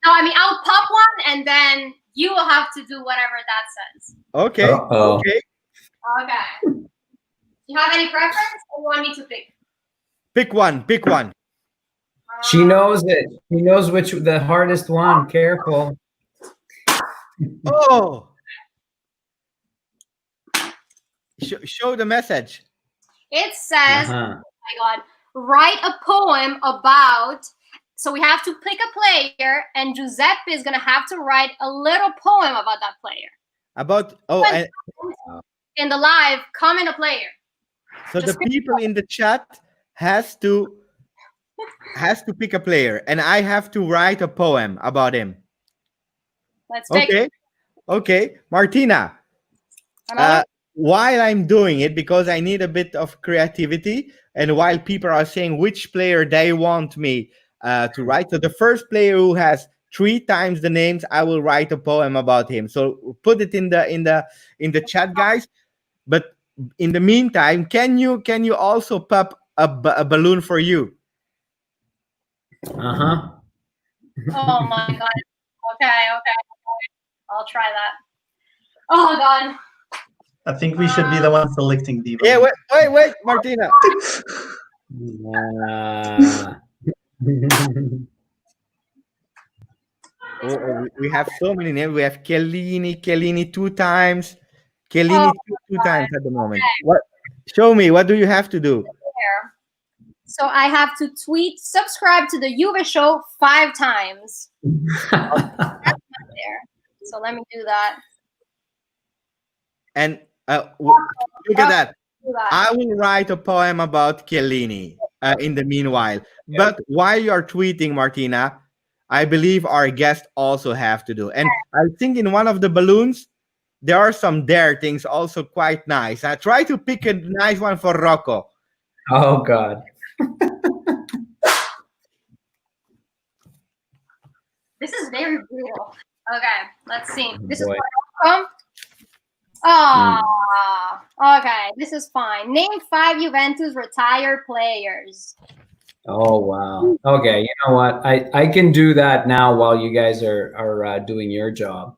No, I mean, I'll pop one, and then you will have to do whatever that says. Okay. Okay. Okay. Do you have any preference, or you want me to pick? Pick one. Pick one. She knows it. She knows which the hardest one. Careful. Oh. Show the message. It says, oh my God, write a poem about. So we have to pick a player, and Giuseppe is going to have to write a little poem about that player. About, in the live, comment a player. So just the people in the chat has to pick a player, and I have to write a poem about him. Let's take it. Okay, Martina. While I'm doing it, because I need a bit of creativity, and while people are saying which player they want me to write, so the first player who has 3 times the names, I will write a poem about him. So put it in the chat, guys. But in the meantime, can you also pop a balloon for you? Oh my God. Okay. I'll try that. Oh God. I think we should be the one selecting the. Yeah, wait, Martina. We have so many names. We have Chiellini 2 times, Chiellini two times at the moment. Okay. What? Show me. What do you have to do? So I have to subscribe to the YouVe Show 5 times. That's not there. So let me do that. And look at that. I will write a poem about Chiellini in the meanwhile. But while you're tweeting, Martina, I believe our guests also have to do. And I think in one of the balloons, there are some dare things also quite nice. I try to pick a nice one for Rocco. Oh, God. This is very brutal. Okay, let's see. This is for Rocco. Oh, Okay, this is fine. Name 5 Juventus retired players. Oh wow. Okay, you know what? I can do that now while you guys are doing your job.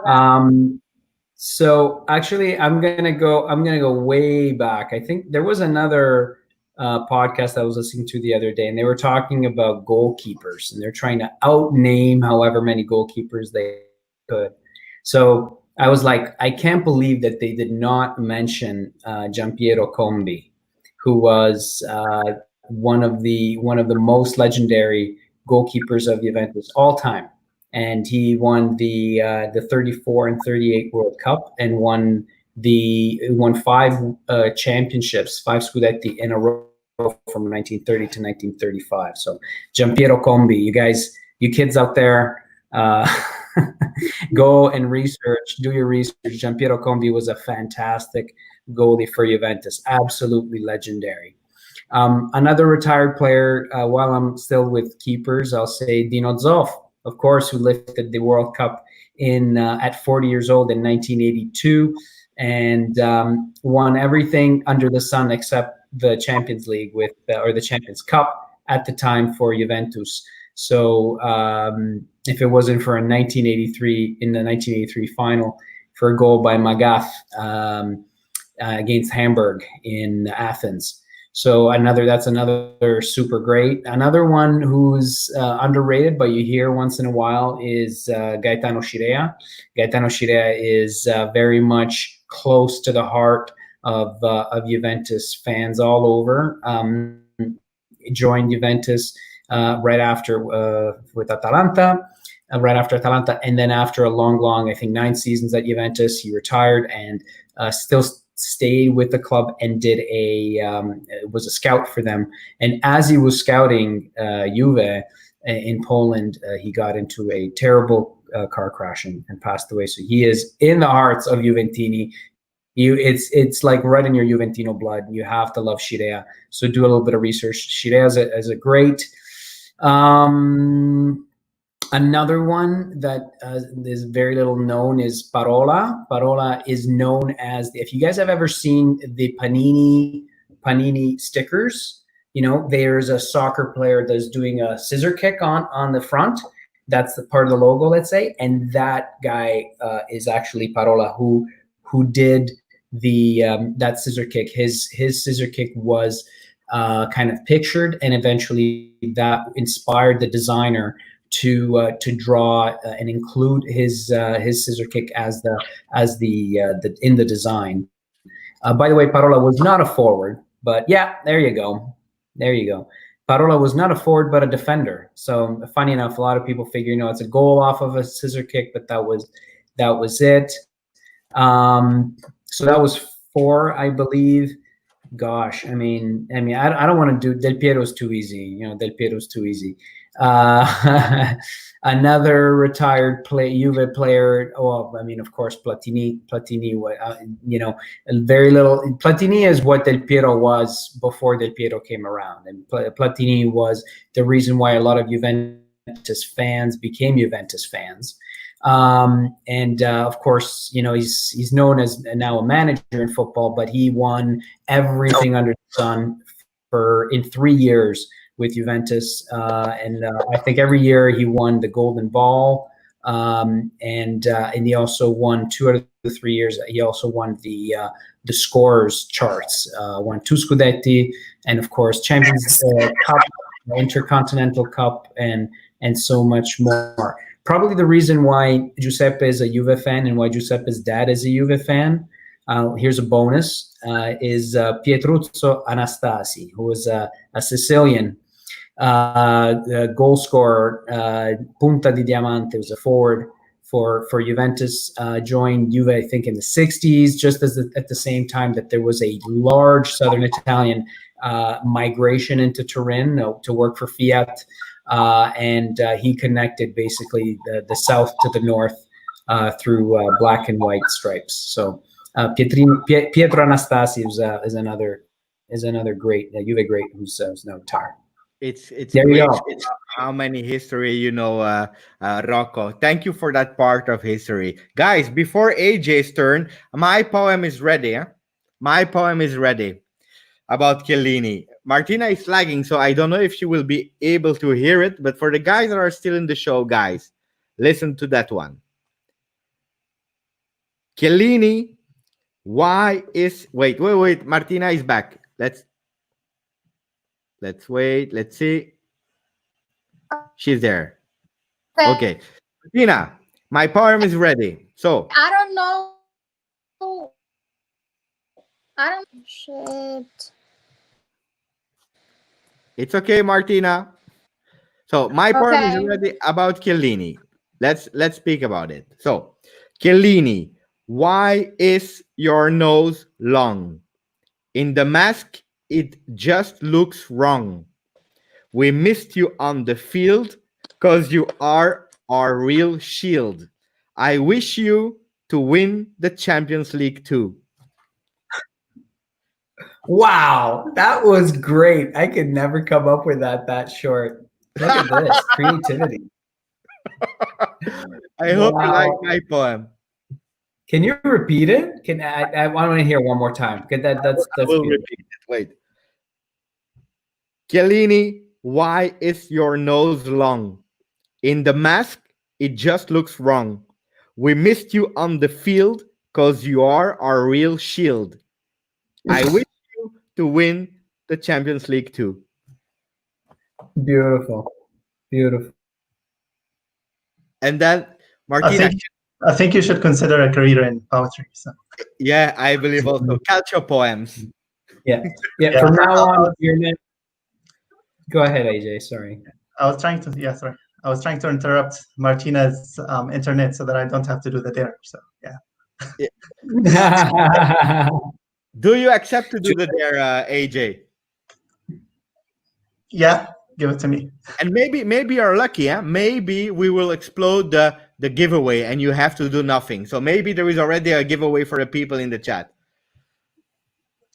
Okay. So actually, I'm gonna go way back. I think there was another podcast I was listening to the other day, and they were talking about goalkeepers, and they're trying to outname however many goalkeepers they could. So I was like, I can't believe that they did not mention Giampiero Combi, who was one of the most legendary goalkeepers of Juventus all time, and he won the 34 and 38 World Cup and won 5 championships, 5 scudetti in a row from 1930 to 1935. So Giampiero Combi, you kids out there, go and do your research. Giampiero Combi was a fantastic goalie for Juventus, absolutely legendary. Another retired player, while I'm still with keepers, I'll say Dino Zoff, of course, who lifted the World Cup at 40 years old in 1982, and won everything under the sun except the Champions League or the Champions Cup at the time for Juventus. So if it wasn't for in the 1983 final for a goal by Magath against Hamburg in Athens. So that's another super great. Another one who's underrated, but you hear once in a while, is Gaetano Scirea. Gaetano Scirea is very much close to the heart of Juventus fans all over. Joined Juventus right after with Atalanta. Right after Atalanta, and then after a long, I think 9 seasons at Juventus, he retired and still stayed with the club and was a scout for them. And as he was scouting Juve in Poland, he got into a terrible car crash and passed away. So he is in the hearts of Juventini. It's like right in your Juventino blood. You have to love Scirea. So do a little bit of research. Scirea is a great. Another one that is very little known is Parola. Parola is known as, if you guys have ever seen the Panini stickers, there's a soccer player that's doing a scissor kick on the front. That's the part of the logo, let's say, and that guy is actually Parola, who did that scissor kick. His scissor kick was kind of pictured, and eventually that inspired the designer to draw and include his scissor kick as the in the design. By the way, Parola was not a forward, but yeah, there you go. Parola was not a forward, but a defender. So funny enough, a lot of people figure, it's a goal off of a scissor kick, but that was it. So that was 4, I believe. Gosh, I mean, I don't want to do Del Piero's too easy. Del Piero's too easy. Another retired Juve player. Well, of course, Platini. Very little. Platini is what Del Piero was before Del Piero came around, and Platini was the reason why a lot of Juventus fans became Juventus fans. And of course, he's known as now a manager in football, but he won everything under the sun in 3 years with Juventus, and I think every year he won the Golden Ball, and he also won 2 out of the 3 years. He also won the scorers charts, won 2 Scudetti, and of course Champions Cup, Intercontinental Cup, and so much more. Probably the reason why Giuseppe is a Juve fan and why Giuseppe's dad is a Juve fan, here's a bonus, is Pietruzzo Anastasi, who was a Sicilian goal scorer, punta di diamante, was a forward for Juventus, joined Juve, I think, in the 60s, just at the same time that there was a large Southern Italian migration into Turin to work for Fiat. And he connected basically the south to the north through black and white stripes. So Pietro Anastasi is another great Juve great who's now retired. It's there great you go. how many history Rocco. Thank you for that part of history, guys. Before AJ's turn, my poem is ready. my poem is ready about Chiellini. Martina is lagging, so I don't know if she will be able to hear it. But for the guys that are still in the show, guys, listen to that one. Chiellini, why is wait. Martina is back. Let's wait. Let's see. She's there. Okay. Martina, my poem is ready. So I don't know. Shit. it's okay, Martina. So my poem is Okay. ready about Chiellini. Let's speak about it. So, Chiellini, why is your nose long? In the mask, it just looks wrong. We missed you on the field because you are our real shield. I wish you to win the Champions League too. Wow, that was great. I could never come up with that short. Look at this creativity. I hope you Wow. like my poem. Can you repeat it? Can I want to hear one more time? That's We'll beautiful. repeat it. Wait. Chiellini, why is your nose long? In the mask, it just looks wrong. We missed you on the field because you are our real shield. I wish you to win the Champions League too. Beautiful. And then Martina, I think you should consider a career in poetry. So. yeah, I believe also calcio poems. Yeah. From now on, you're not. Go ahead, AJ. Sorry. I was trying to interrupt Martina's internet so that I don't have to do the dare. So yeah. Do you accept to do the dare, AJ? Yeah, give it to me. And maybe you're lucky, huh? Maybe we will explode the giveaway and you have to do nothing. So maybe there is already a giveaway for the people in the chat.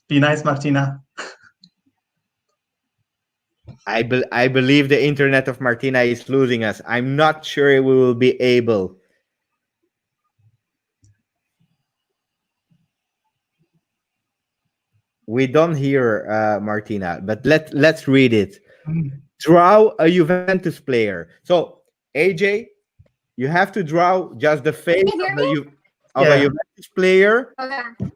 Be nice, Martina. I believe the internet of Martina is losing us. I'm not sure we will be able. We don't hear Martina, but let's read it. Draw a Juventus player. So AJ, you have to draw just the face of a Juventus player,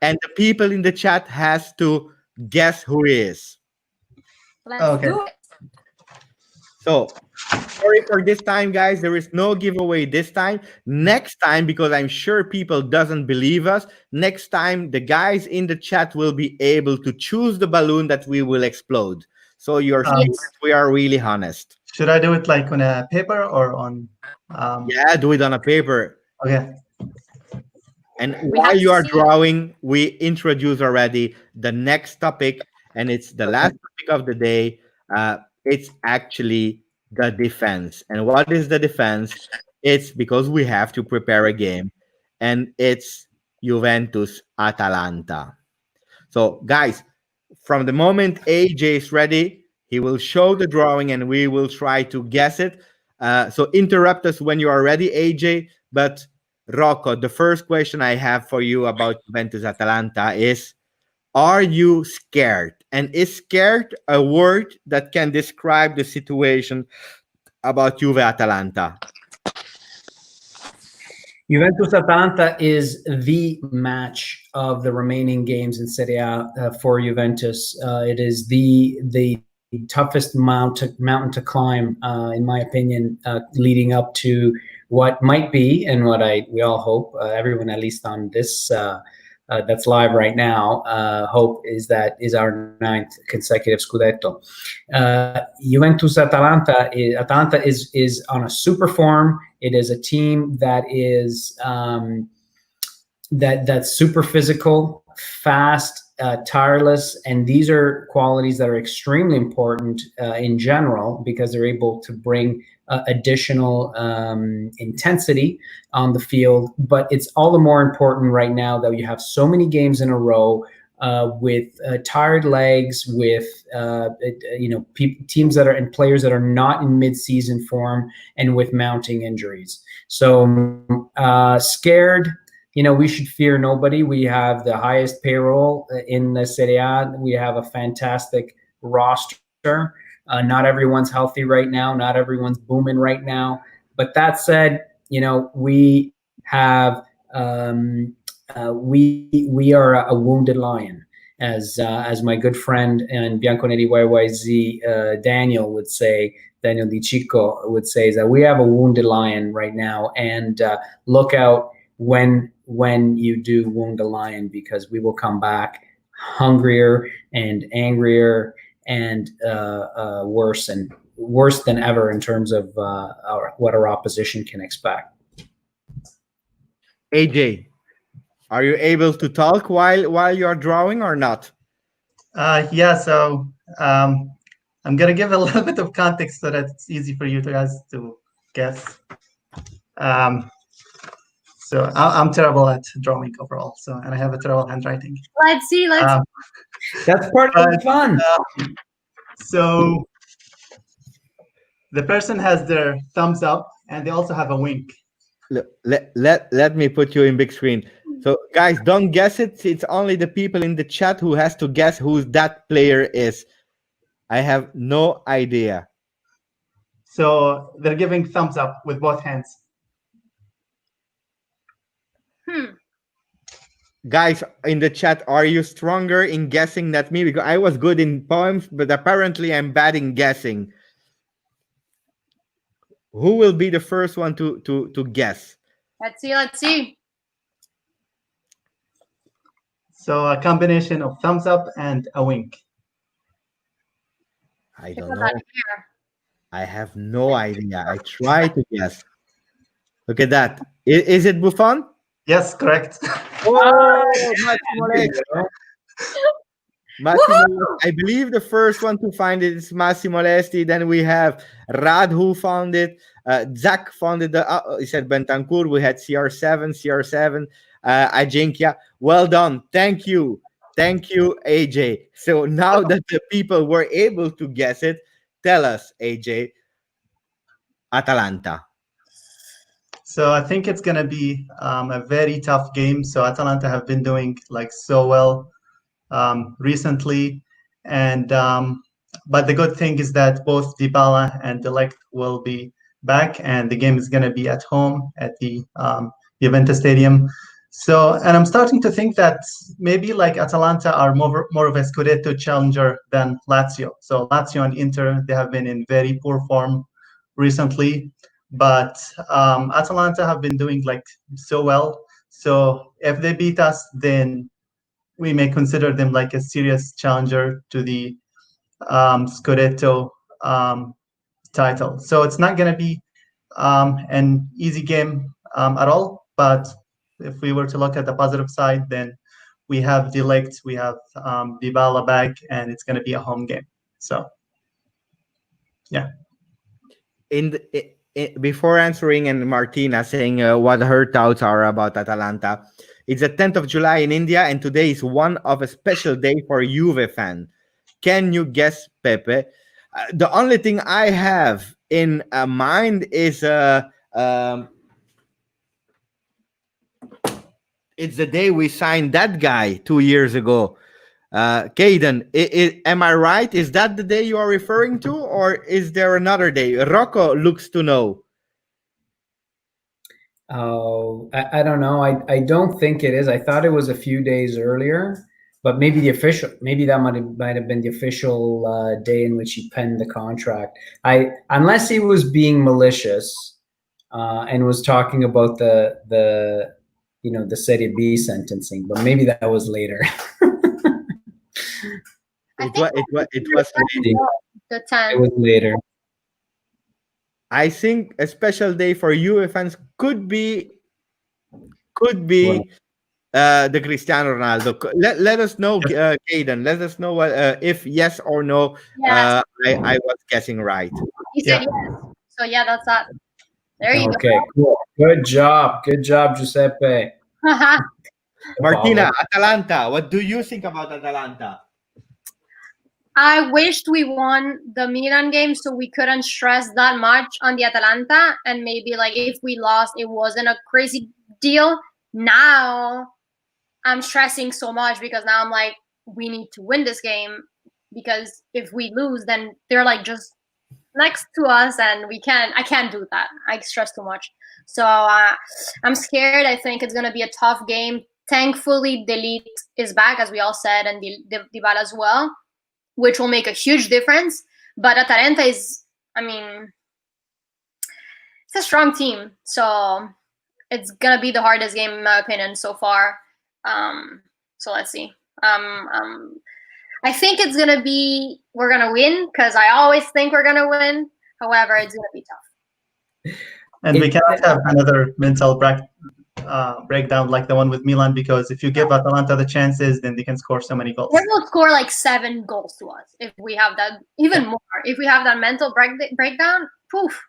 and the people in the chat has to guess who he is. Let's do it. So, sorry for this time, guys. There is no giveaway this time. Next time, because I'm sure people doesn't believe us, next time the guys in the chat will be able to choose the balloon that we will explode. So we are really honest. Should I do it like on a paper or on? Yeah, do it on a paper. Okay. And while you are drawing, we introduce already the next topic, and it's the last topic of the day. It's actually the defense. And what is the defense? It's because we have to prepare a game, and it's Juventus Atalanta. So, guys, from the moment AJ is ready, he will show the drawing and we will try to guess it. So interrupt us when you are ready, AJ. But Rocco, the first question I have for you about Juventus Atalanta is, are you scared? And is scared a word that can describe the situation about Juve Atalanta? Juventus Atalanta is the match of the remaining games in Serie A for Juventus. It is the toughest mountain to climb, in my opinion, leading up to what might be, and what we all hope, everyone at least on this that's live right now, hope is our 9th consecutive Scudetto. Juventus Atalanta is on a super form. It is a team that is that's super physical, fast, tireless, and these are qualities that are extremely important in general, because they're able to bring additional intensity on the field. But it's all the more important right now that you have so many games in a row with tired legs, with teams that are and players that are not in mid-season form, and with mounting injuries. So scared. we should fear nobody. We have the highest payroll in the Serie A. We have a fantastic roster. Not everyone's healthy right now. Not everyone's booming right now. But that said, we have we are a wounded lion, as my good friend and Bianconeri YYZ Daniel would say. Daniel Di Chico would say, is that we have a wounded lion right now, and look out when you do wound a lion, because we will come back hungrier and angrier and worse than ever in terms of what our opposition can expect. AJ, are you able to talk while you're drawing or not? Yeah, so I'm gonna give a little bit of context so that it's easy for you guys to guess. So I'm terrible at drawing overall, and I have a terrible handwriting. Let's see. That's part of the fun. So the person has their thumbs up, and they also have a wink. Let me put you in big screen. So guys, don't guess it. It's only the people in the chat who has to guess who that player is. I have no idea. So they're giving thumbs up with both hands. Guys in the chat, are you stronger in guessing than me? Because I was good in poems, but apparently I'm bad in guessing. Who will be the first one to guess? Let's see. So a combination of thumbs up and a wink. I don't know. I have no idea. I try to guess. Look at that. Is it Buffon? Yes, correct. Oh, Massimo, I believe the first one to find it is Massimo Lesti. Then we have Rad, who found it. Zach found it. He said Bentancur. We had CR7. Ajinkya. Well done. Thank you, AJ. So now that the people were able to guess it, tell us, AJ. Atalanta. So I think it's gonna be a very tough game. So Atalanta have been doing so well recently, and but the good thing is that both Dybala and De Ligt will be back, and the game is gonna be at home at the Juventus Stadium. So, and I'm starting to think that maybe Atalanta are more of a Scudetto challenger than Lazio. So Lazio and Inter, they have been in very poor form recently, but Atalanta have been doing so well. So if they beat us, then we may consider them a serious challenger to the Scudetto title. So it's not going to be an easy game at all, but if we were to look at the positive side, then we have De Ligt, we have Dybala back, and it's going to be a home game. So, yeah. Before answering, and Martina saying what her thoughts are about Atalanta, it's the 10th of July in India, and today is one of a special day for Juve fan. Can you guess, Pepe? The only thing I have in mind is it's the day we signed that guy 2 years ago. Caden, am I right? Is that the day you are referring to, or is there another day? Rocco looks to know. Oh, I don't know. I don't think it is. I thought it was a few days earlier, but maybe that might have been the official day in which he penned the contract. Unless he was being malicious and was talking about the Serie B sentencing, but maybe that was later. It was the 10th. It was later. I think a special day for Juve fans could be the Cristiano Ronaldo. Let us know, Caden. Let us know if yes or no. Yes. I was guessing right. He said yes. So yeah, that's that. There you go. Okay, cool. Good job, Giuseppe. Martina, Atalanta. What do you think about Atalanta? I wished we won the Milan game so we couldn't stress that much on the Atalanta, and maybe if we lost, it wasn't a crazy deal. now I'm stressing so much because now I'm like, we need to win this game, because if we lose, then they're like just next to us, and I can't do that. I stress too much. So I'm scared. I think it's gonna be a tough game. Thankfully, Delete is back, as we all said, and Dybala as well, which will make a huge difference. But Atalanta is, I mean, it's a strong team, so it's gonna be the hardest game in my opinion so far. So let's see. I think it's gonna be, we're gonna win, because I always think we're gonna win. However, it's gonna be tough. And we cannot have another mental breakdown like the one with Milan, because if you give Atalanta the chances, then they can score so many goals. They will score like 7 goals to us if we have that, even more. If we have that mental breakdown, poof.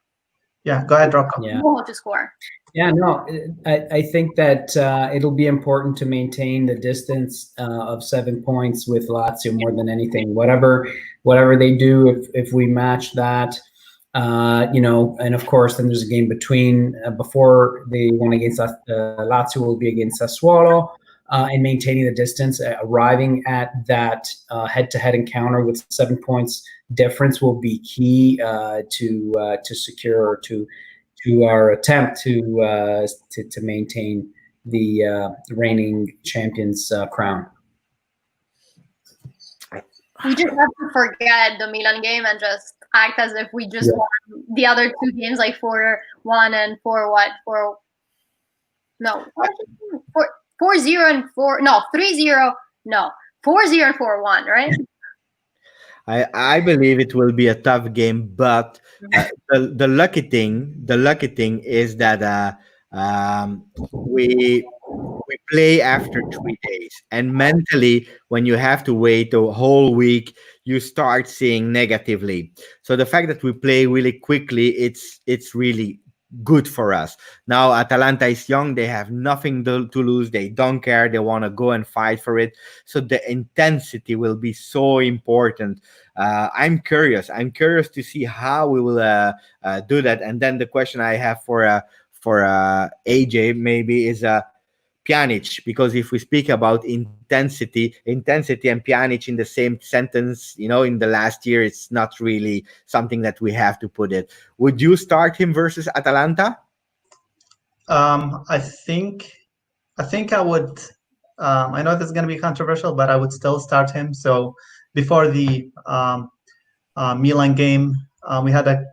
Yeah, go ahead, Rocco. Yeah. We'll have to score. Yeah, no, I think that it'll be important to maintain the distance of 7 points with Lazio more than anything. Whatever they do, if we match that, and of course, then there's a game between before the one against Lazio will be against Sassuolo, and maintaining the distance, arriving at that head-to-head encounter with 7 points difference will be key to secure to our attempt to maintain the reigning champions crown. We just have to forget the Milan game and just act as if we just won the other 2 games, like 4-1 and 4-0 and 3-0, 4-0 and 4-1, right? I believe it will be a tough game, but the lucky thing is that we play after 3 days, and mentally, when you have to wait a whole week, you start seeing negatively. So the fact that we play really quickly, it's really good for us. Now Atalanta is young, they have nothing to lose, they don't care, they want to go and fight for it. So the intensity will be so important. I'm curious to see how we will do that. And then the question I have for AJ maybe is Pjanic, because if we speak about intensity and Pjanic in the same sentence, in the last year, it's not really something that we have to put it. Would you start him versus Atalanta? I think I would. I know this is going to be controversial, but I would still start him. So before the Milan game, we had a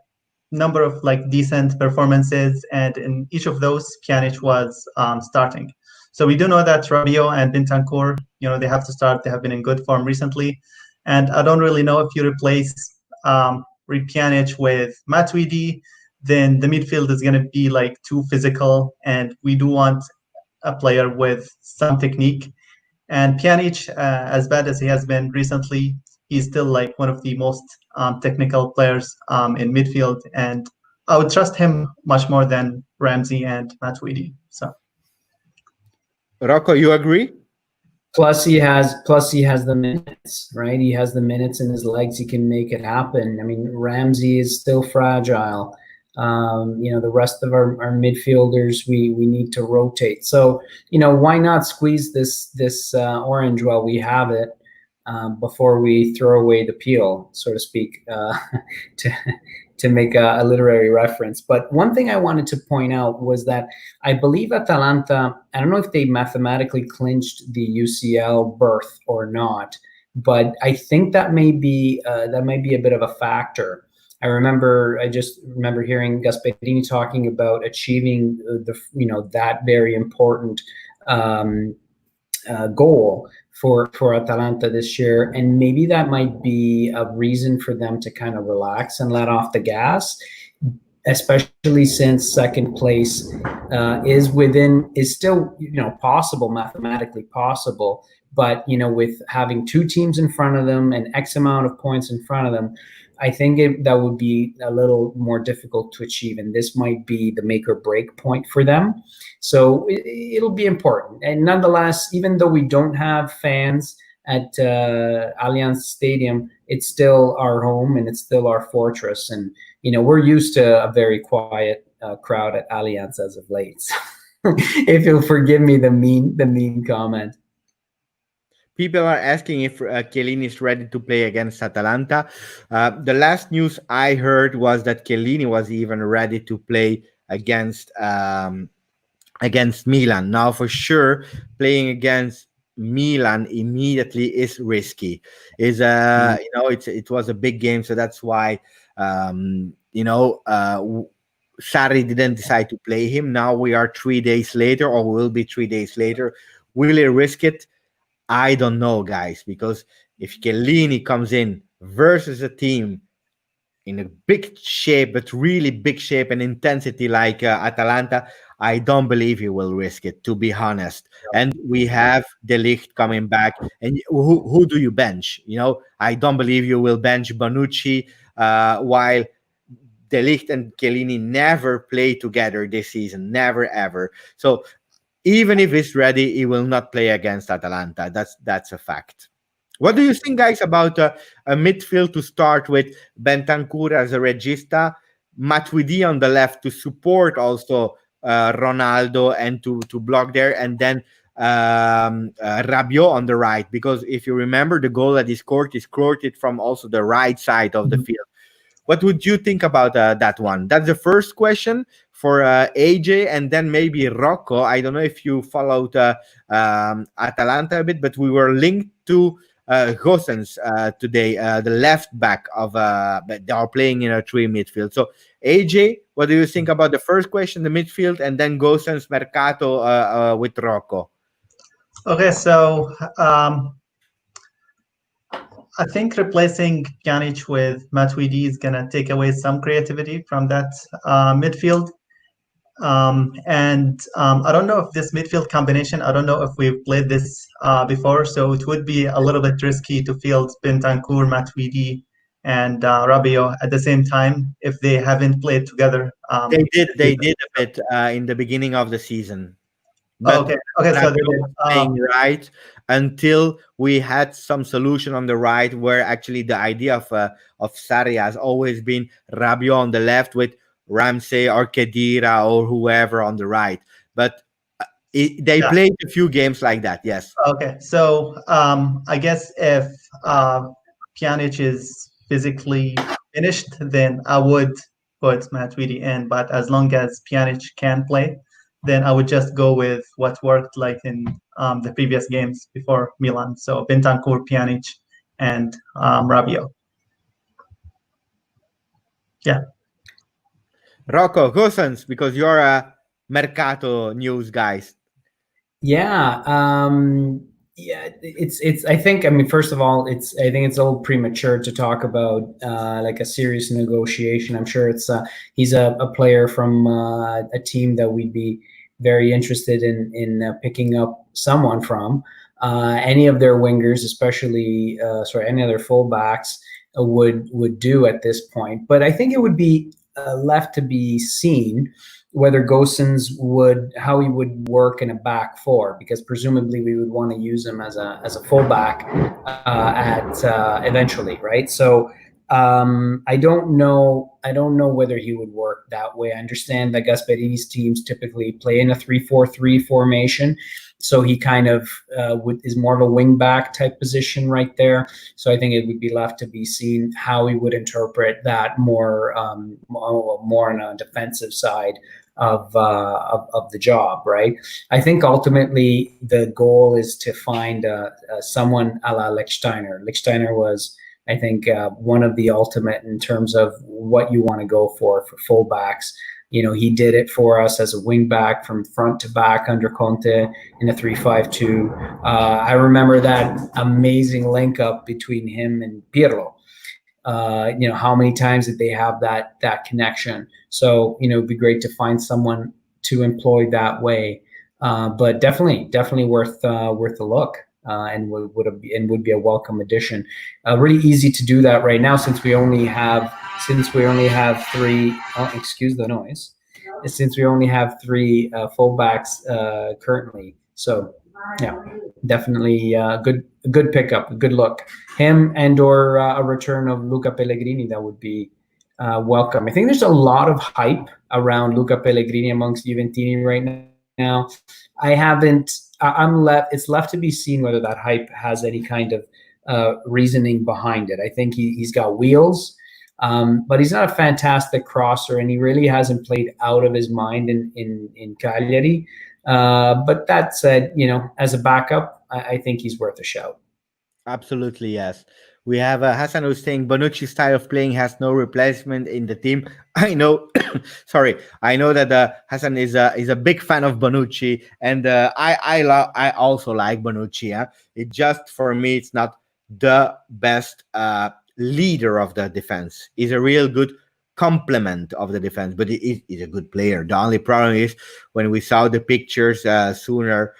number of decent performances, and in each of those, Pjanic was starting. So we do know that Rabiot and Bentancur, they have to start. They have been in good form recently, and I don't really know if you replace Pjanic with Matuidi, then the midfield is going to be too physical, and we do want a player with some technique. And Pjanic, as bad as he has been recently, he's still one of the most technical players in midfield, and I would trust him much more than Ramsey and Matuidi. So, Rocco, you agree? Plus he has the minutes, right? He has the minutes in his legs. He can make it happen. I mean, Ramsey is still fragile. The rest of our midfielders, we need to rotate. So, why not squeeze this orange while we have it before we throw away the peel, so to speak, to make a literary reference. But one thing I wanted to point out was that I believe Atalanta, I don't know if they mathematically clinched the UCL berth or not, but I think that may be a bit of a factor. I just remember hearing Gasperini talking about achieving that very important goal for Atalanta this year, and maybe that might be a reason for them to kind of relax and let off the gas, especially since second place is still possible, mathematically possible, but with having 2 teams in front of them and X amount of points in front of them, I think that would be a little more difficult to achieve, and this might be the make or break point for them. So it'll be important. And nonetheless, even though we don't have fans at Allianz Stadium, it's still our home and it's still our fortress. And we're used to a very quiet crowd at Allianz as of late. if you'll forgive me the mean comment. People are asking if Chiellini is ready to play against Atalanta. The last news I heard was that Chiellini was even ready to play against Milan. Now, for sure, playing against Milan immediately is risky. It was a big game, so that's why Sarri didn't decide to play him. Now we are 3 days later, or will be 3 days later. Will he risk it? I don't know, guys, because if Chiellini comes in versus a team in a big shape, but really big shape and intensity like Atalanta, I don't believe he will risk it, to be honest. And we have De Ligt coming back. And who do you bench? I don't believe you will bench Bonucci, while De Ligt and Chiellini never play together this season. Never, ever. So even if he's ready, he will not play against Atalanta. That's a fact. What do you think, guys, about a midfield to start with Bentancur as a regista, Matuidi on the left to support also Ronaldo and to block there, and then Rabiot on the right? Because if you remember, the goal that he scored it from also the right side of the field. What would you think about that one? That's the first question for AJ, and then maybe Rocco. I don't know if you followed Atalanta a bit, but we were linked to Gosens today, the left back of. But they are playing in a 3 midfield. So AJ, what do you think about the first question, the midfield, and then Gosens Mercato with Rocco? Okay, so I think replacing Pjanic with Matuidi is going to take away some creativity from that midfield. I don't know if this midfield combination, I don't know if we've played this before, so it would be a little bit risky to field Bentancur, Matuidi, and Rabiot at the same time if they haven't played together. They did a bit in the beginning of the season. But okay, so they was playing right until we had some solution on the right, where actually the idea of Sarri has always been Rabiot on the left with Ramsey or Khedira or whoever on the right. But they played a few games like that, yes. Okay, so I guess if Pjanic is physically finished, then I would put Matuidi in. But as long as Pjanic can play, then I would just go with what worked like in the previous games before Milan. So Bentancur, Pjanic, and Rabiot. Yeah. Rocco, Gosens, because you're a Mercato news guys. Yeah. It's I think, I mean, first of all, I think it's a little premature to talk about like a serious negotiation. I'm sure he's a player from a team that we'd be very interested in picking up someone from. Any of their wingers, especially any other fullbacks would do at this point. But I think it would be left to be seen whether Gosens how he would work in a back four, because presumably we would want to use him as a fullback eventually, right? So I don't know whether he would work that way. I understand that Gasperini's teams typically play in a 3-4-3 formation, so he kind of is more of a wing back type position right there. So I think it would be left to be seen how he would interpret that more on a defensive side of the job, right? I think ultimately the goal is to find someone a la Lichtsteiner. Lichtsteiner was, I think, one of the ultimate in terms of what you want to go for fullbacks. You know, he did it for us as a wing back from front to back under Conte in a 3-5-2. I remember that amazing link up between him and Pirlo. How many times did they have that connection? So, it'd be great to find someone to employ that way. But definitely worth a look. And would be a welcome addition. Really easy to do that right now since we only have three. Oh, excuse the noise. Since we only have three fullbacks currently, so yeah, definitely good pickup, a good look. Him and/or a return of Luca Pellegrini, that would be welcome. I think there's a lot of hype around Luca Pellegrini amongst Juventini right now. now. I'm left. It's left to be seen whether that hype has any kind of reasoning behind it. I think he's got wheels, but he's not a fantastic crosser, and he really hasn't played out of his mind in Cagliari. But that said, as a backup, I think he's worth a shout. Absolutely, yes. We have Hassan who's saying Bonucci's style of playing has no replacement in the team. I know, sorry, I know that Hassan is a big fan of Bonucci, and I also like Bonucci. Yeah? It just for me, it's not the best leader of the defense. He's a real good complement of the defense, but he's a good player. The only problem is when we saw the pictures sooner.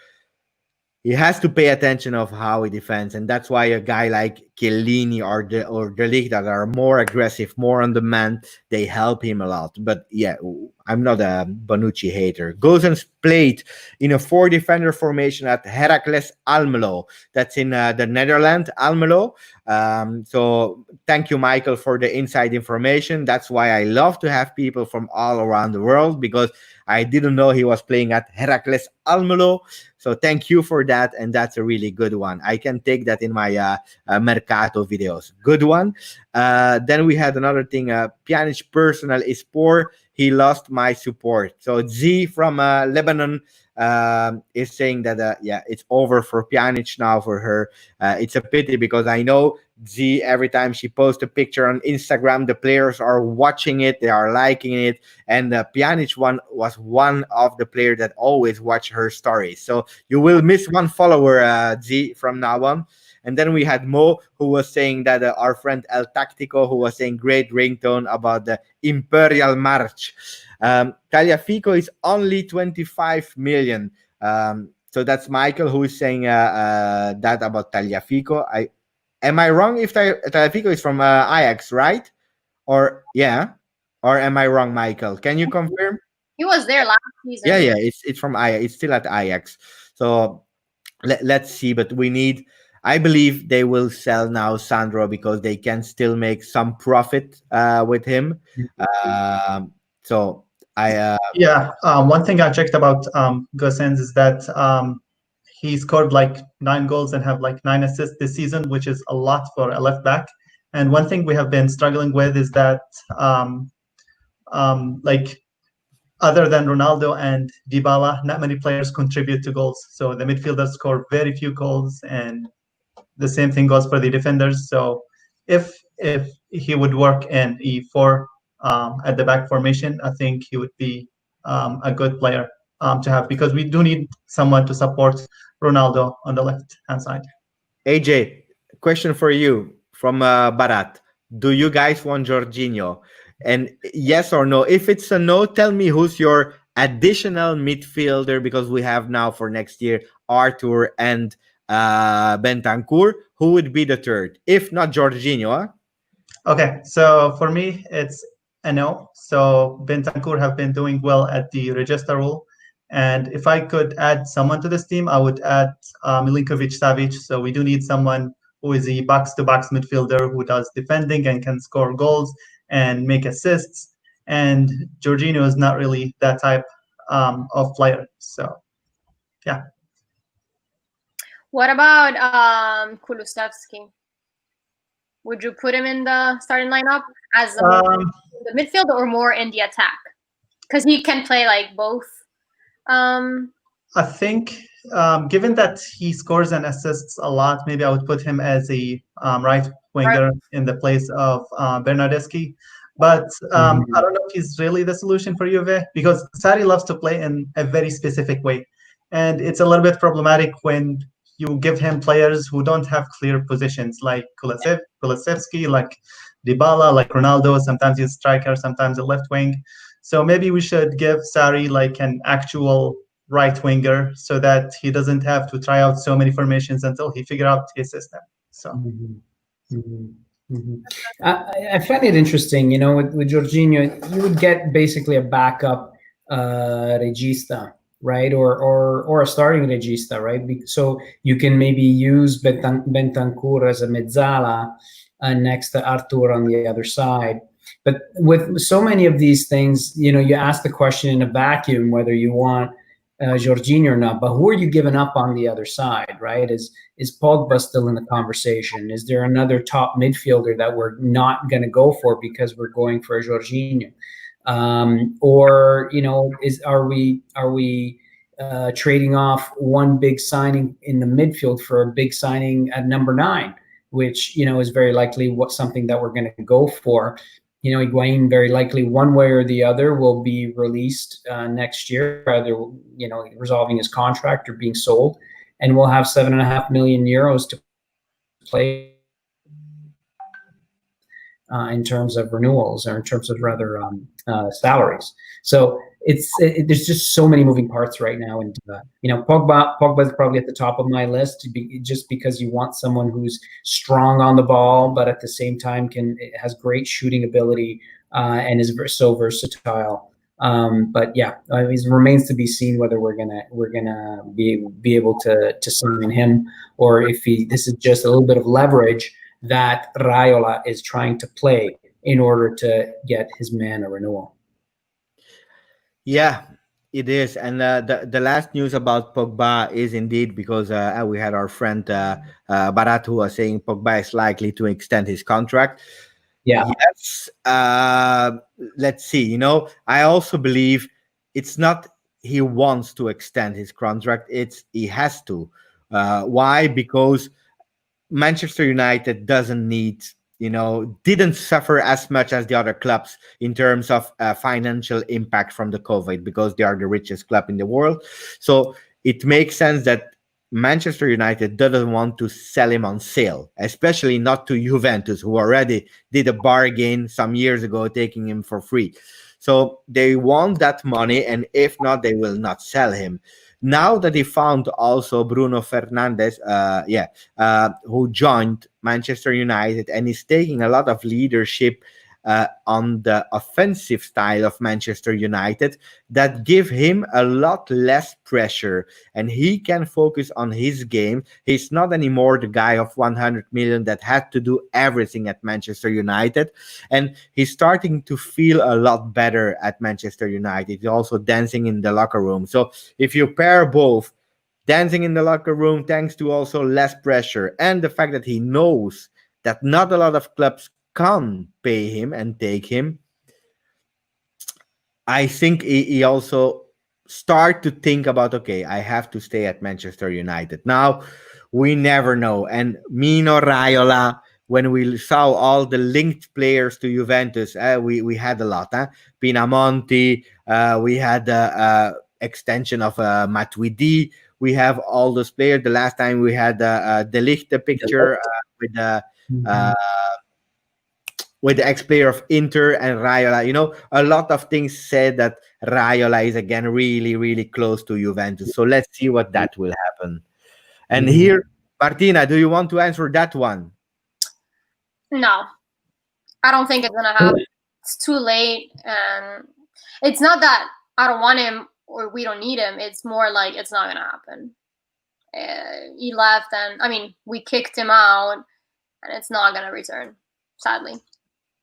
He has to pay attention of how he defends, and that's why a guy like Chiellini or the league that are more aggressive, more on the man, they help him a lot. But yeah, I'm not a Bonucci hater. Gozens played in a 4-defender formation at Heracles Almelo. That's in the Netherlands, Almelo. So thank you, Michael, for the inside information. That's why I love to have people from all around the world, because I didn't know he was playing at Heracles Almelo. So thank you for that, and that's a really good one. I can take that in my Mercato videos. Good one. Then we had another thing. Pjanic personal is poor. He lost my support. So Z from Lebanon is saying that it's over for Pjanic now for her. It's a pity, because I know Z, every time she posts a picture on Instagram, the players are watching it, they are liking it, and Pjanic was one of the players that always watch her stories. So you will miss one follower, Z, from now on. And then we had Mo, who was saying that our friend El Tactico, who was saying great ringtone about the Imperial March. Tagliafico is only 25 million. So that's Michael who is saying that about Tagliafico. Am I wrong if Tagliafico is from Ajax, right? Or yeah? Or am I wrong, Michael? Can you confirm? He was there last season. Yeah, it's from Ajax. It's still at Ajax. So let's see. But we need. I believe they will sell now Sandro, because they can still make some profit with him. So I one thing I checked about Gosens is that he scored like 9 goals and have like 9 assists this season, which is a lot for a left back. And one thing we have been struggling with is that like other than Ronaldo and Dybala, not many players contribute to goals. So the midfielders score very few goals, and the same thing goes for the defenders. So if he would work in E4 at the back formation, I think he would be a good player to have, because we do need someone to support Ronaldo on the left-hand side. AJ, question for you from Barat. Do you guys want Jorginho? And yes or no? If it's a no, tell me who's your additional midfielder, because we have now for next year Arthur and Bentancur. Who would be the third, if not Jorginho? Huh? Okay, so for me, it's a no. So Bentancur have been doing well at the Register role. And if I could add someone to this team, I would add Milinkovic-Savic. So we do need someone who is a box-to-box midfielder who does defending and can score goals and make assists. And Jorginho is not really that type of player. So, yeah. What about Kulusevski? Would you put him in the starting lineup as the midfield or more in the attack? Because he can play like both. I think, given that he scores and assists a lot, maybe I would put him as a right winger in the place of Bernardeschi. But I don't know if he's really the solution for Juve, because Sarri loves to play in a very specific way. And it's a little bit problematic when you give him players who don't have clear positions, like Kulusevski, like Dybala, like Ronaldo. Sometimes he's a striker, sometimes a left wing. So maybe we should give Sarri like an actual right winger, so that he doesn't have to try out so many formations until he figure out his system. So I find it interesting, with Jorginho, you would get basically a backup regista, right? Or a starting regista, right? So you can maybe use Bentancur as a mezzala next to Artur on the other side. But with so many of these things, you ask the question in a vacuum whether you want Jorginho or not, but who are you giving up on the other side, right? Is Pogba still in the conversation? Is there another top midfielder that we're not going to go for because we're going for a Jorginho? Or are we trading off one big signing in the midfield for a big signing at number 9, which is very likely something that we're going to go for. Higuain very likely one way or the other will be released next year, either resolving his contract or being sold, and we'll have 7.5 million euros to play in terms of renewals, or in terms of rather salaries. So there's just so many moving parts right now, and Pogba is probably at the top of my list, just because you want someone who's strong on the ball, but at the same time has great shooting ability and is so versatile. But yeah, it remains to be seen whether we're gonna be able to sign him, or if this is just a little bit of leverage that Raiola is trying to play in order to get his man a renewal. Yeah, it is. And the last news about Pogba is indeed because we had our friend Barat who was saying Pogba is likely to extend his contract. Yeah. Yes. Let's see. I also believe it's not he wants to extend his contract. It's he has to. Why? Because Manchester United didn't suffer as much as the other clubs in terms of financial impact from the COVID, because they are the richest club in the world. So it makes sense that Manchester United doesn't want to sell him on sale, especially not to Juventus, who already did a bargain some years ago, taking him for free. So they want that money, and if not, they will not sell him. Now that he found also Bruno Fernandes, who joined Manchester United and is taking a lot of leadership on the offensive style of Manchester United, that give him a lot less pressure, and he can focus on his game. He's not anymore the guy of 100 million that had to do everything at Manchester United, and he's starting to feel a lot better at Manchester United. He's also dancing in the locker room. So if you pair both, dancing in the locker room thanks to also less pressure, and the fact that he knows that not a lot of clubs can pay him and take him, I think he also start to think about, okay, I have to stay at Manchester United. Now, we never know. And Mino Raiola, when we saw all the linked players to Juventus, we had a lot. Pinamonti, we had the extension of Matuidi. We have all those players. The last time we had De Ligt picture with the ex-player of Inter and Raiola. A lot of things said that Raiola is again really, really close to Juventus. So let's see what that will happen. And here, Martina, do you want to answer that one? No, I don't think it's gonna happen. It's too late, and it's not that I don't want him or we don't need him. It's more like it's not gonna happen. He left, and we kicked him out, and it's not gonna return, sadly.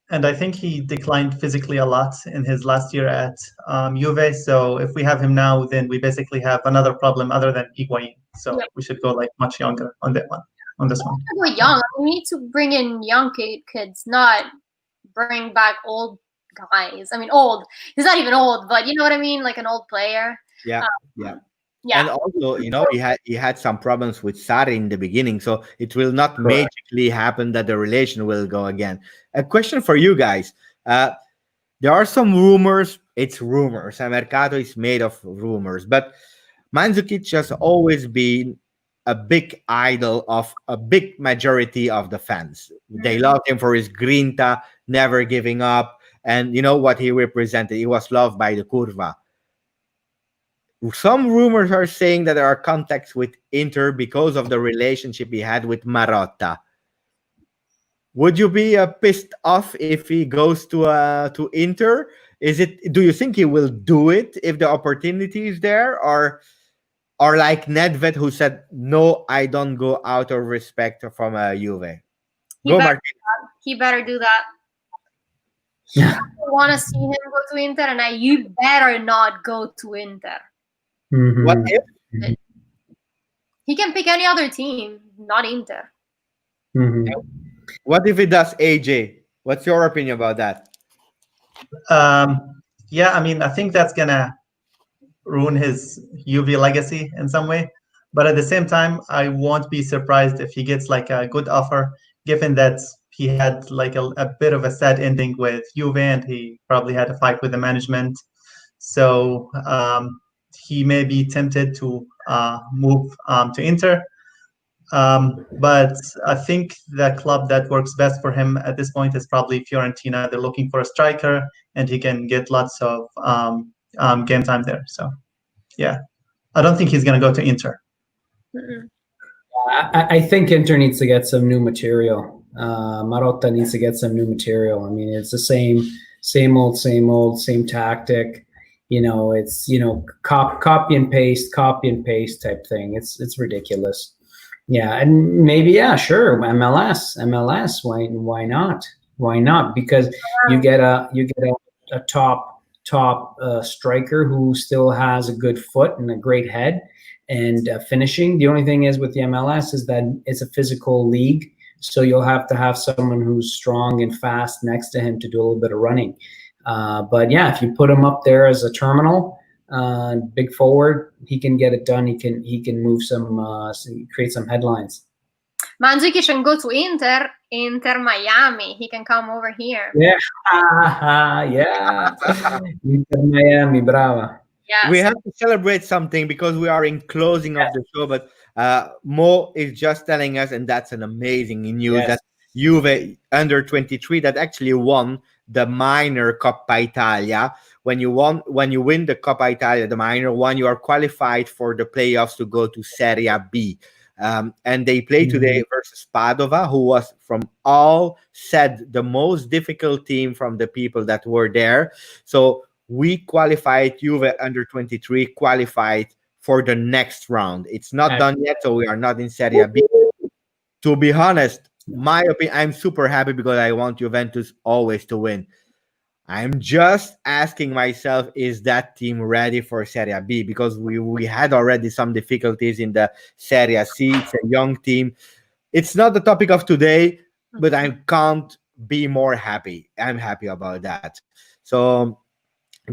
And I think he declined physically a lot in his last year at Juve. So if we have him now, then we basically have another problem other than Higuain. So we should go much younger on that one. On this one, go young. We need to bring in young kids, not bring back old guys. Old. He's not even old, but you know what I mean, like an old player. Yeah. And also, he had some problems with Sarri in the beginning, so it will not magically happen that the relation will go again. A question for you guys. There are some rumors. It's rumors. Mercato is made of rumors. But Mandzukic has always been a big idol of a big majority of the fans. They loved him for his grinta, never giving up. And you know what he represented? He was loved by the Curva. Some rumors are saying that there are contacts with Inter because of the relationship he had with Marotta. Would you be pissed off if he goes to Inter? Do you think he will do it if the opportunity is there, or like Nedved, who said, "No, I don't go out of respect from Juve"? Martin. He better do that. I want to see him go to Inter, and you better not go to Inter. What Mhm. if? He can pick any other team, not Inter. Mhm. What if it does, AJ? What's your opinion about that? Yeah, I mean, I think that's gonna ruin his UV legacy in some way. But at the same time, I won't be surprised if he gets like a good offer, given that he had like a bit of a sad ending with Juve and he probably had a fight with the management. So he may be tempted to move to Inter. But I think the club that works best for him at this point is probably Fiorentina. They're looking for a striker, and he can get lots of game time there. So, yeah, I don't think he's going to go to Inter. Mm-mm. I think Inter needs to get some new material. Marotta needs to get some new material. I mean, it's the same old, same tactic. It's copy and paste type thing. It's ridiculous. Yeah, and maybe sure, MLS. Why not? Why not? Because you get a top striker who still has a good foot and a great head and finishing. The only thing is with the MLS is that it's a physical league, so you'll have to have someone who's strong and fast next to him to do a little bit of running. But yeah, if you put him up there as a terminal, big forward, he can get it done. He can move create some headlines. Mandzukic can go to Inter Miami. He can come over here. Yeah, yeah. Inter Miami, brava. Yes. We have to celebrate something because we are in closing of the show, but Mo is just telling us, and that's an amazing news, Yes. that Juve under 23 that actually won the minor Coppa Italia. When you win the Coppa Italia, the minor one, you are qualified for the playoffs to go to Serie B. And they play today versus Padova, who was from all said the most difficult team from the people that were there. So we qualified, Juve under 23 qualified for the next round. It's not done yet, so we are not in Serie B. To be honest, my opinion, I'm super happy because I want Juventus always to win. I'm just asking myself, is that team ready for Serie B? Because we had already some difficulties in the Serie C. It's a young team. It's not the topic of today, but I can't be more happy. I'm happy about that. So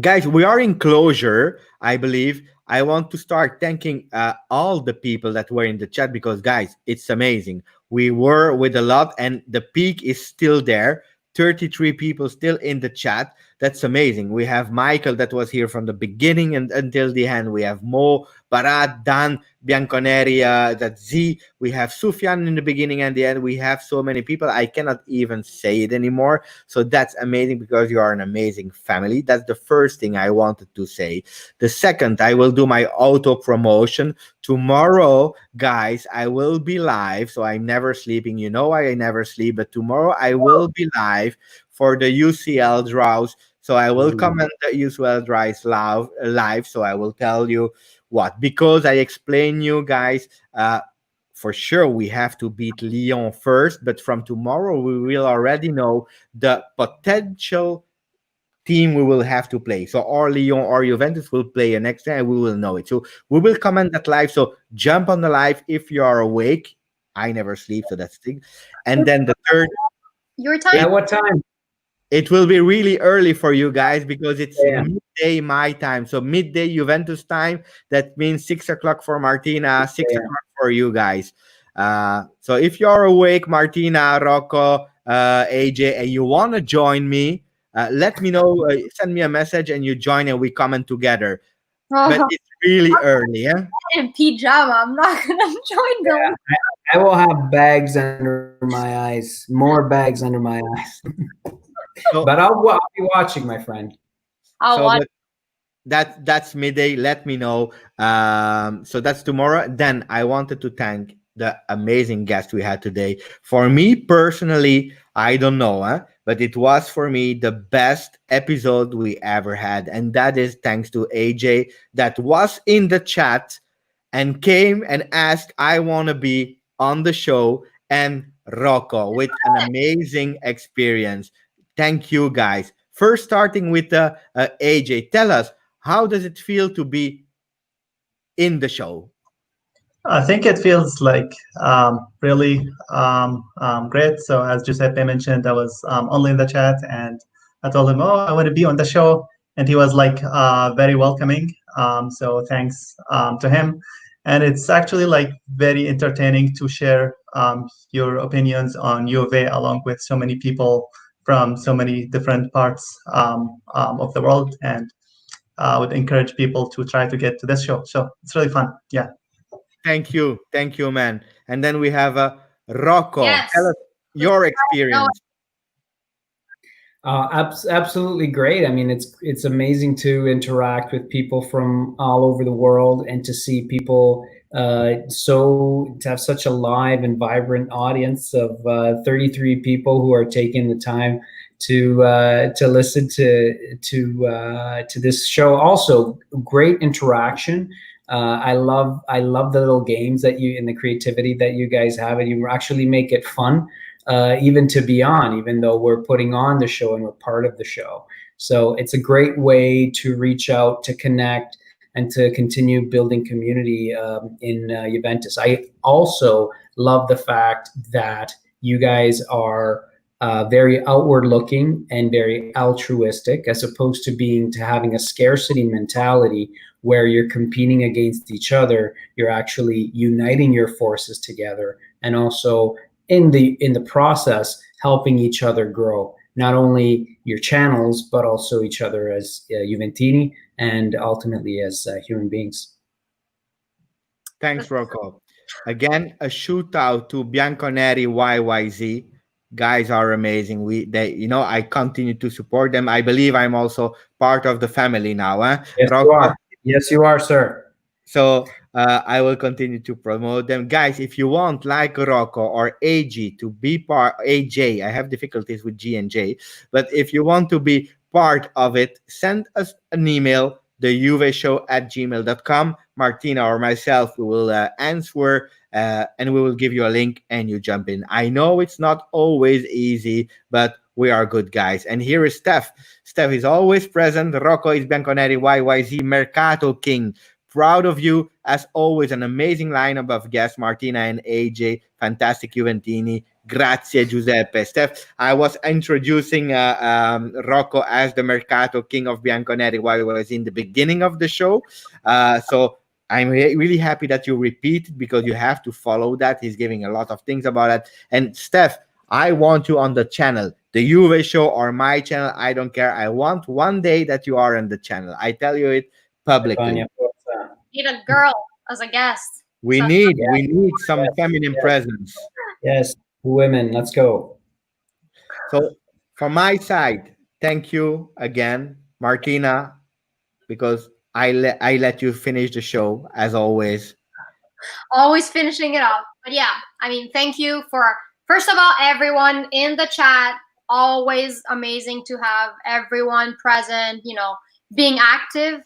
guys, we are in closure, I believe. I want to start thanking all the people that were in the chat because guys, it's amazing. We were with a lot and the peak is still there. 33 people still in the chat. That's amazing. We have Michael that was here from the beginning and until the end. We have Mo, Barat, Dan, Bianconeri, that's Z. We have Sufyan in the beginning and the end. We have so many people. I cannot even say it anymore. So that's amazing because you are an amazing family. That's the first thing I wanted to say. The second, I will do my auto promotion. Tomorrow, guys, I will be live. So I'm never sleeping. You know I never sleep, but tomorrow I will be live for the UCL draws. So I will comment the UCL draws live. So I will tell you what, because I explain you guys, for sure we have to beat Lyon first, but from tomorrow we will already know the potential team we will have to play. So or Lyon or Juventus will play next time and we will know it. So we will comment that live. So jump on the live if you are awake. I never sleep, so that's the thing. And then the third, Your time? At what time? it will be really early for you guys because it's Yeah. midday my time. So midday Juventus time. That means 6 o'clock for Martina, 6 o'clock for you guys. So if you're awake, Martina, Rocco, AJ, and you want to join me, let me know. Send me a message and you join and we comment together. But it's really early, yeah? In pajama. I'm not gonna join them. I will have bags under my eyes, more bags under my eyes. So, But I'll be watching, my friend. I'll so watch. that's midday. Let me know. So that's tomorrow. Then I wanted to thank the amazing guest we had today. For me personally, I don't know, but it was for me the best episode we ever had, and that is thanks to AJ that was in the chat and came and asked, "I want to be on the show," and Rocco with an amazing experience. Thank you, guys. First, starting with AJ, tell us how does it feel to be in the show? I think it feels like really great. So as Giuseppe mentioned, I was only in the chat, and I told him, "Oh, I want to be on the show," and he was like very welcoming. So thanks to him, and it's actually like very entertaining to share your opinions on Juve along with so many people from so many different parts of the world, and would encourage people to try to get to this show. So it's really fun. Yeah. Thank you, man. And then we have Rocco. Yes. Tell us your experience. Absolutely great. I mean, it's amazing to interact with people from all over the world and to see people to have such a live and vibrant audience of 33 people who are taking the time to listen to this show. Also, great interaction. I love the little games that you and the creativity that you guys have, and you actually make it fun. Even to be on, even though we're putting on the show and we're part of the show. So it's a great way to reach out, to connect, and to continue building community in Juventus. I also love the fact that you guys are very outward looking and very altruistic, as opposed to having a scarcity mentality where you're competing against each other. You're actually uniting your forces together, and also in the process helping each other grow, not only your channels but also each other as Juventini and ultimately as human beings. Thanks, Rocco. Again, a shoot out to Bianconeri YYZ. Guys are amazing. I continue to support them. I believe I'm also part of the family now. Yes, Rocco? you are. Yes, you are, sir. So I will continue to promote them. Guys, if you want, like Rocco or AJ, to be part, AJ, I have difficulties with G and J, but if you want to be part of it, send us an email, theYouVeShow@gmail.com. Martina or myself, we will answer and we will give you a link and you jump in. I know it's not always easy, but we are good guys. And here is Steph. Steph is always present. Rocco is Bianconeri YYZ Mercato King. Proud of you, as always, an amazing lineup of guests, Martina and AJ, fantastic Juventini. Grazie, Giuseppe. Steph, I was introducing Rocco as the Mercato King of Bianconeri while I was in the beginning of the show. So I'm really happy that you repeat, because you have to follow that. He's giving a lot of things about it. And Steph, I want you on the channel, the YouVe Show or my channel. I don't care. I want one day that you are on the channel. I tell you it publicly. Need a girl as a guest. We need some feminine presence. Yes, women, let's go. So from my side, thank you again, Martina, because I let you finish the show as always. Always finishing it off. But yeah, I mean, thank you for, first of all, everyone in the chat. Always amazing to have everyone present, being active.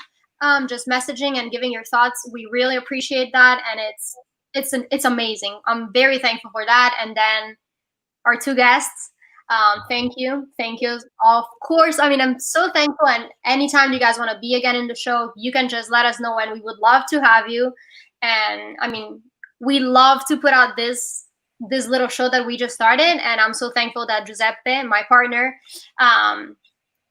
Just messaging and giving your thoughts. We really appreciate that, and it's amazing. I'm very thankful for that. And then our two guests, thank you. Of course, I mean, I'm so thankful, and anytime you guys want to be again in the show, you can just let us know, and we would love to have you. And I mean, we love to put out this little show that we just started, and I'm so thankful that Giuseppe, my partner,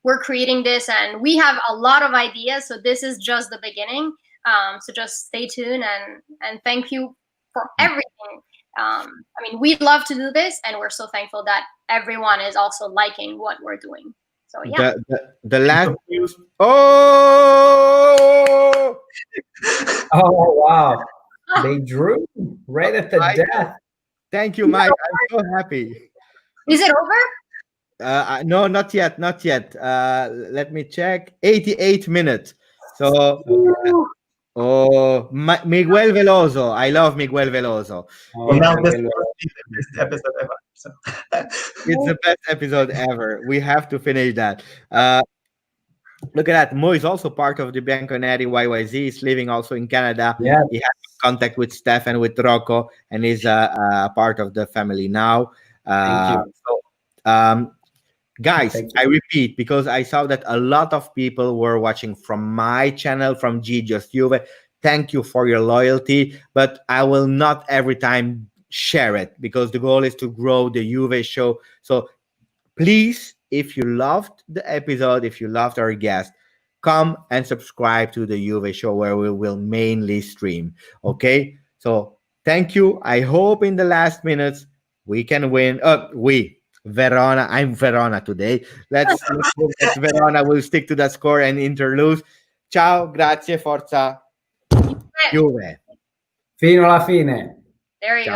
we're creating this, and we have a lot of ideas. So this is just the beginning. So just stay tuned, and thank you for everything. I mean, we love to do this, and we're so thankful that everyone is also liking what we're doing. So yeah. The last news. Oh wow! They drew right at the death. Thank you, Mike. I'm so happy. Is it over? No, not yet. Let me check. 88 minutes. So, Miguel Veloso. I love Miguel Veloso. Well, now this is the best episode ever. So. It's the best episode ever. We have to finish that. Look at that. Mo is also part of the Bianconeri YYZ. He's living also in Canada. Yeah. He has contact with Steph and with Rocco, and is a part of the family now. Thank you. So, guys, I repeat, because I saw that a lot of people were watching from my channel, from GJustjuve. Thank you for your loyalty, but I will not every time share it because the goal is to grow the Juve show. So please, if you loved the episode, if you loved our guest, come and subscribe to the Juve show where we will mainly stream. Okay? So thank you. I hope in the last minutes we can win. Verona. I'm Verona today. Let's hope that Verona will stick to the score and interlose. Ciao, grazie, forza, Juve. Fino alla fine. There you go.